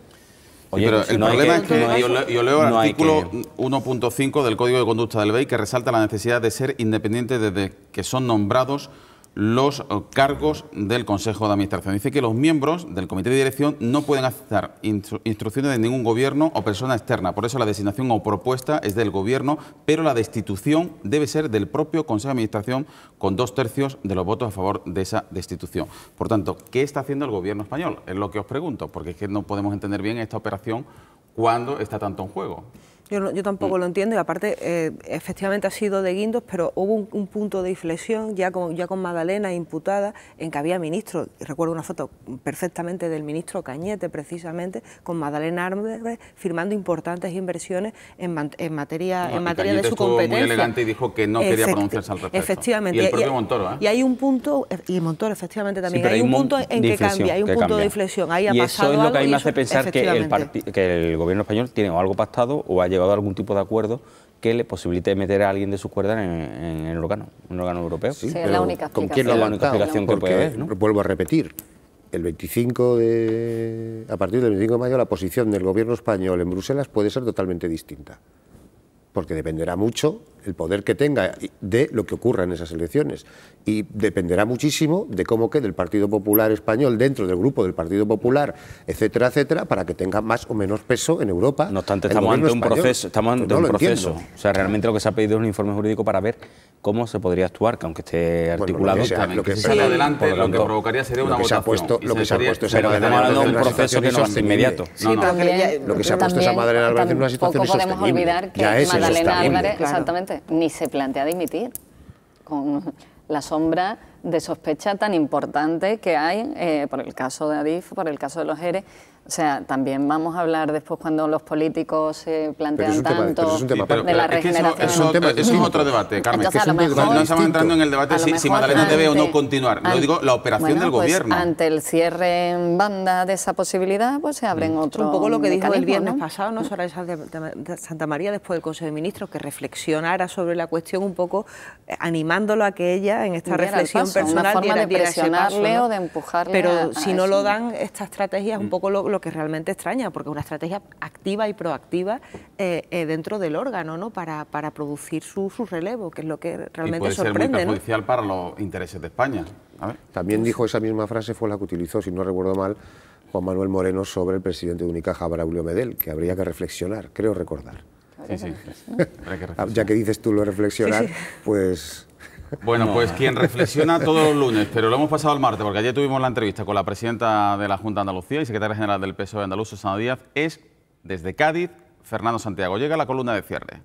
Oye, pero el problema es que yo leo el artículo 1.5 del Código de Conducta del BEI, que resalta la necesidad de ser independiente desde que son nombrados los cargos del Consejo de Administración. Dice que los miembros del Comité de Dirección no pueden aceptar instrucciones de ningún gobierno o persona externa. Por eso la designación o propuesta es del Gobierno, pero la destitución debe ser del propio Consejo de Administración con 2 tercios de los votos a favor de esa destitución. Por tanto, ¿qué está haciendo el Gobierno español? Es lo que os pregunto, porque es que no podemos entender bien esta operación cuando está tanto en juego. Yo tampoco lo entiendo, y aparte efectivamente ha sido de guindos, pero hubo un punto de inflexión ya con Magdalena imputada, en que había ministros, recuerdo una foto perfectamente del ministro Cañete precisamente, con Magdalena Álvarez firmando importantes inversiones en materia de su competencia. Muy elegante y dijo que no quería pronunciarse al respecto. Efectivamente. Y el propio Montoro, ¿eh? Y hay un punto, y Montoro efectivamente también, Sí, hay un punto en que cambia, hay un punto de inflexión, ahí ha pasado algo. Y eso es lo que a mí me hace eso, pensar que el gobierno español tiene o algo pactado o ha llegado a algún tipo de acuerdo que le posibilite meter a alguien de sus cuerdas en el órgano europeo. Sí, es la única explicación. ¿Con quién lo ha explicación que puede haber, ¿no? Vuelvo a repetir, a partir del 25 de mayo la posición del gobierno español en Bruselas puede ser totalmente distinta, porque dependerá mucho el poder que tenga de lo que ocurra en esas elecciones, y dependerá muchísimo de cómo quede el Partido Popular español dentro del grupo del Partido Popular, etcétera, etcétera, para que tenga más o menos peso en Europa. No obstante, estamos ante un proceso. O sea, realmente lo que se ha pedido es un informe jurídico para ver cómo se podría actuar, que aunque esté articulado. Lo que sale adelante, lo que provocaría sería una votación. Lo que se ha puesto es pero estamos hablando de un proceso que no es inmediato. Lo que se ha puesto es a Magdalena Álvarez en una situación insostenible. Podemos olvidar que Magdalena Álvarez, exactamente, ni se plantea dimitir, con la sombra de sospecha tan importante que hay por el caso de Adif, por el caso de los ERE. O sea, también vamos a hablar después cuando los políticos se plantean tanto de la regeneración. Eso es otro debate, Carmen. Entonces, no estamos entrando en el debate si Magdalena debe o no continuar. Lo digo, la operación del gobierno. Ante el cierre en banda de esa posibilidad, pues se abren otros. Un poco lo que dijo el viernes pasado, ¿no? Soraya de Santa María, después del Consejo de Ministros, que reflexionara sobre la cuestión un poco, animándolo a que ella, en esta reflexión personal, una forma de presionarle ese paso, ¿no? o de empujarle. Pero si no lo dan, esta estrategia es un poco lo que realmente extraña, porque es una estrategia activa y proactiva dentro del órgano, ¿no? Para producir su relevo, que es lo que realmente sorprende. Y puede ser muy perjudicial, ¿no?, para los intereses de España. A ver. También dijo esa misma frase, fue la que utilizó, si no recuerdo mal, Juan Manuel Moreno sobre el presidente de Unicaja, Braulio Medel, que habría que reflexionar, creo recordar. Sí. Ya que dices tú lo de reflexionar, pues... Bueno, pues quien reflexiona todos los lunes, pero lo hemos pasado al martes, porque ayer tuvimos la entrevista con la presidenta de la Junta de Andalucía y secretaria general del PSOE andaluz, Susana Díaz, es desde Cádiz, Fernando Santiago. Llega la columna de cierre.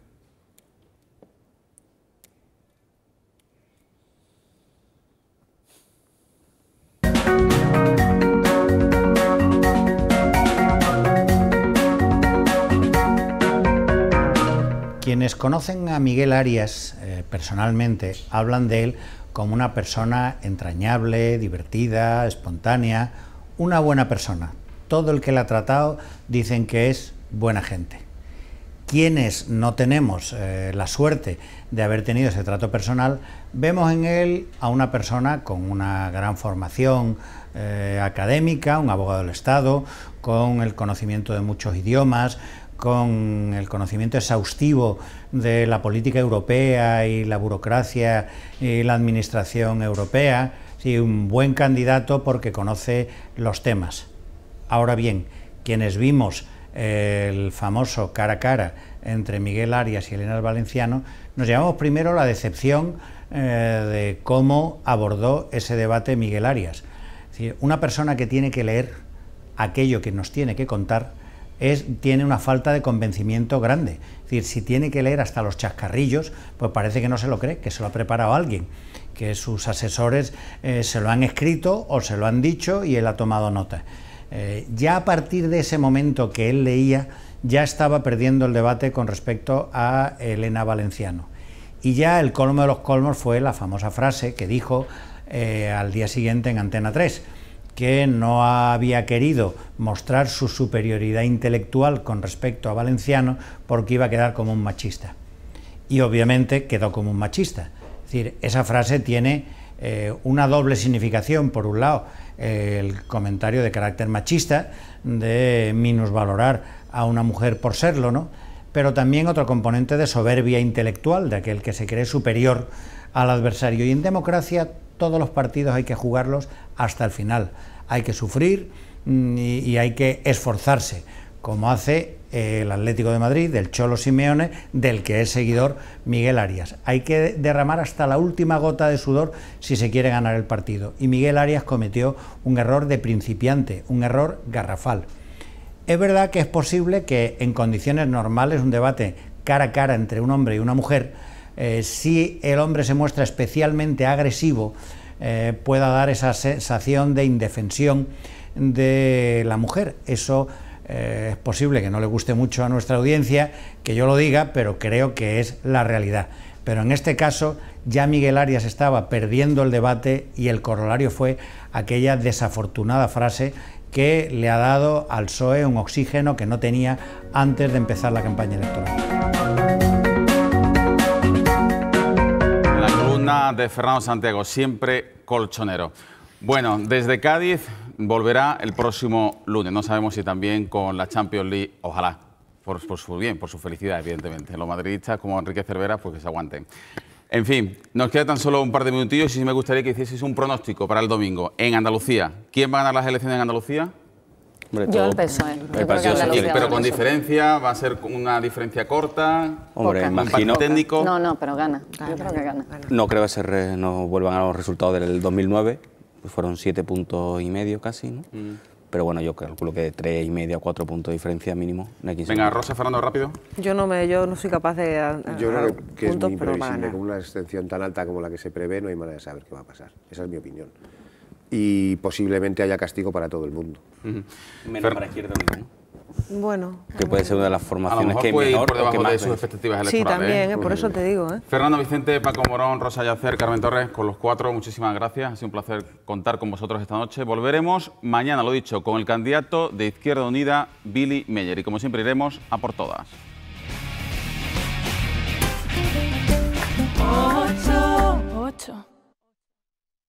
Quienes conocen a Miguel Arias personalmente hablan de él como una persona entrañable, divertida, espontánea, una buena persona. Todo el que la ha tratado dicen que es buena gente. Quienes no tenemos la suerte de haber tenido ese trato personal, vemos en él a una persona con una gran formación académica, un abogado del Estado, con el conocimiento de muchos idiomas, con el conocimiento exhaustivo de la política europea y la burocracia y la administración europea. Sí, un buen candidato porque conoce los temas. Ahora bien, quienes vimos el famoso cara a cara entre Miguel Arias y Elena Valenciano, nos llevamos primero la decepción de cómo abordó ese debate Miguel Arias. Es decir, una persona que tiene que leer aquello que nos tiene que contar tiene una falta de convencimiento grande. Es decir, si tiene que leer hasta los chascarrillos, pues parece que no se lo cree, que se lo ha preparado alguien, que sus asesores se lo han escrito o se lo han dicho y él ha tomado nota. Ya a partir de ese momento que él leía, ya estaba perdiendo el debate con respecto a Elena Valenciano. Y ya el colmo de los colmos fue la famosa frase que dijo al día siguiente en Antena 3, que no había querido mostrar su superioridad intelectual con respecto a Valenciano porque iba a quedar como un machista. Y obviamente quedó como un machista. Es decir, esa frase tiene una doble significación. Por un lado, el comentario de carácter machista, de minusvalorar a una mujer por serlo, ¿no? Pero también otro componente de soberbia intelectual, de aquel que se cree superior al adversario. Y en democracia todos los partidos hay que jugarlos hasta el final. Hay que sufrir y hay que esforzarse, como hace el Atlético de Madrid, del Cholo Simeone, del que es seguidor Miguel Arias. Hay que derramar hasta la última gota de sudor si se quiere ganar el partido. Y Miguel Arias cometió un error de principiante, un error garrafal. Es verdad que es posible que en condiciones normales, un debate cara a cara entre un hombre y una mujer, si el hombre se muestra especialmente agresivo, pueda dar esa sensación de indefensión de la mujer. Eso es posible que no le guste mucho a nuestra audiencia que yo lo diga, pero creo que es la realidad. Pero en este caso ya Miguel Arias estaba perdiendo el debate y el corolario fue aquella desafortunada frase que le ha dado al PSOE un oxígeno que no tenía antes de empezar la campaña electoral. La columna de Fernando Santiago, siempre colchonero. Bueno, desde Cádiz volverá el próximo lunes. No sabemos si también con la Champions League, ojalá, por su bien, por su felicidad, evidentemente. Los madridistas, como Enrique Cervera, pues que se aguanten. En fin, nos queda tan solo un par de minutillos y sí me gustaría que hicieseis un pronóstico para el domingo en Andalucía. ¿Quién va a ganar las elecciones en Andalucía? Yo el PSOE. Pero con diferencia, ¿va a ser una diferencia corta? Hombre, imagino. Técnico. No, pero gana. Yo creo que gana. No creo que no vuelvan a los resultados del 2009, pues fueron 7,5 puntos casi, ¿no? Pero bueno, yo calculo que de 3,5 a 4 puntos de diferencia mínimo. Venga, Rosa, Fernando, rápido. Yo no soy capaz de... Yo creo que es muy imprevisible. Con una extensión tan alta como la que se prevé, no hay manera de saber qué va a pasar. Esa es mi opinión. Y posiblemente haya castigo para todo el mundo. Menos para Izquierda Unida, ¿no? Bueno. Que puede ser una de las formaciones que puede mejor ir por debajo o que más de sus expectativas Sí, electorales. también, por eso te digo. Fernando, Vicente, Paco Morón, Rosa Yacer, Carmen Torres, con los cuatro, muchísimas gracias. Ha sido un placer contar con vosotros esta noche. Volveremos mañana, lo dicho, con el candidato de Izquierda Unida, Billy Meyer. Y como siempre iremos a por todas.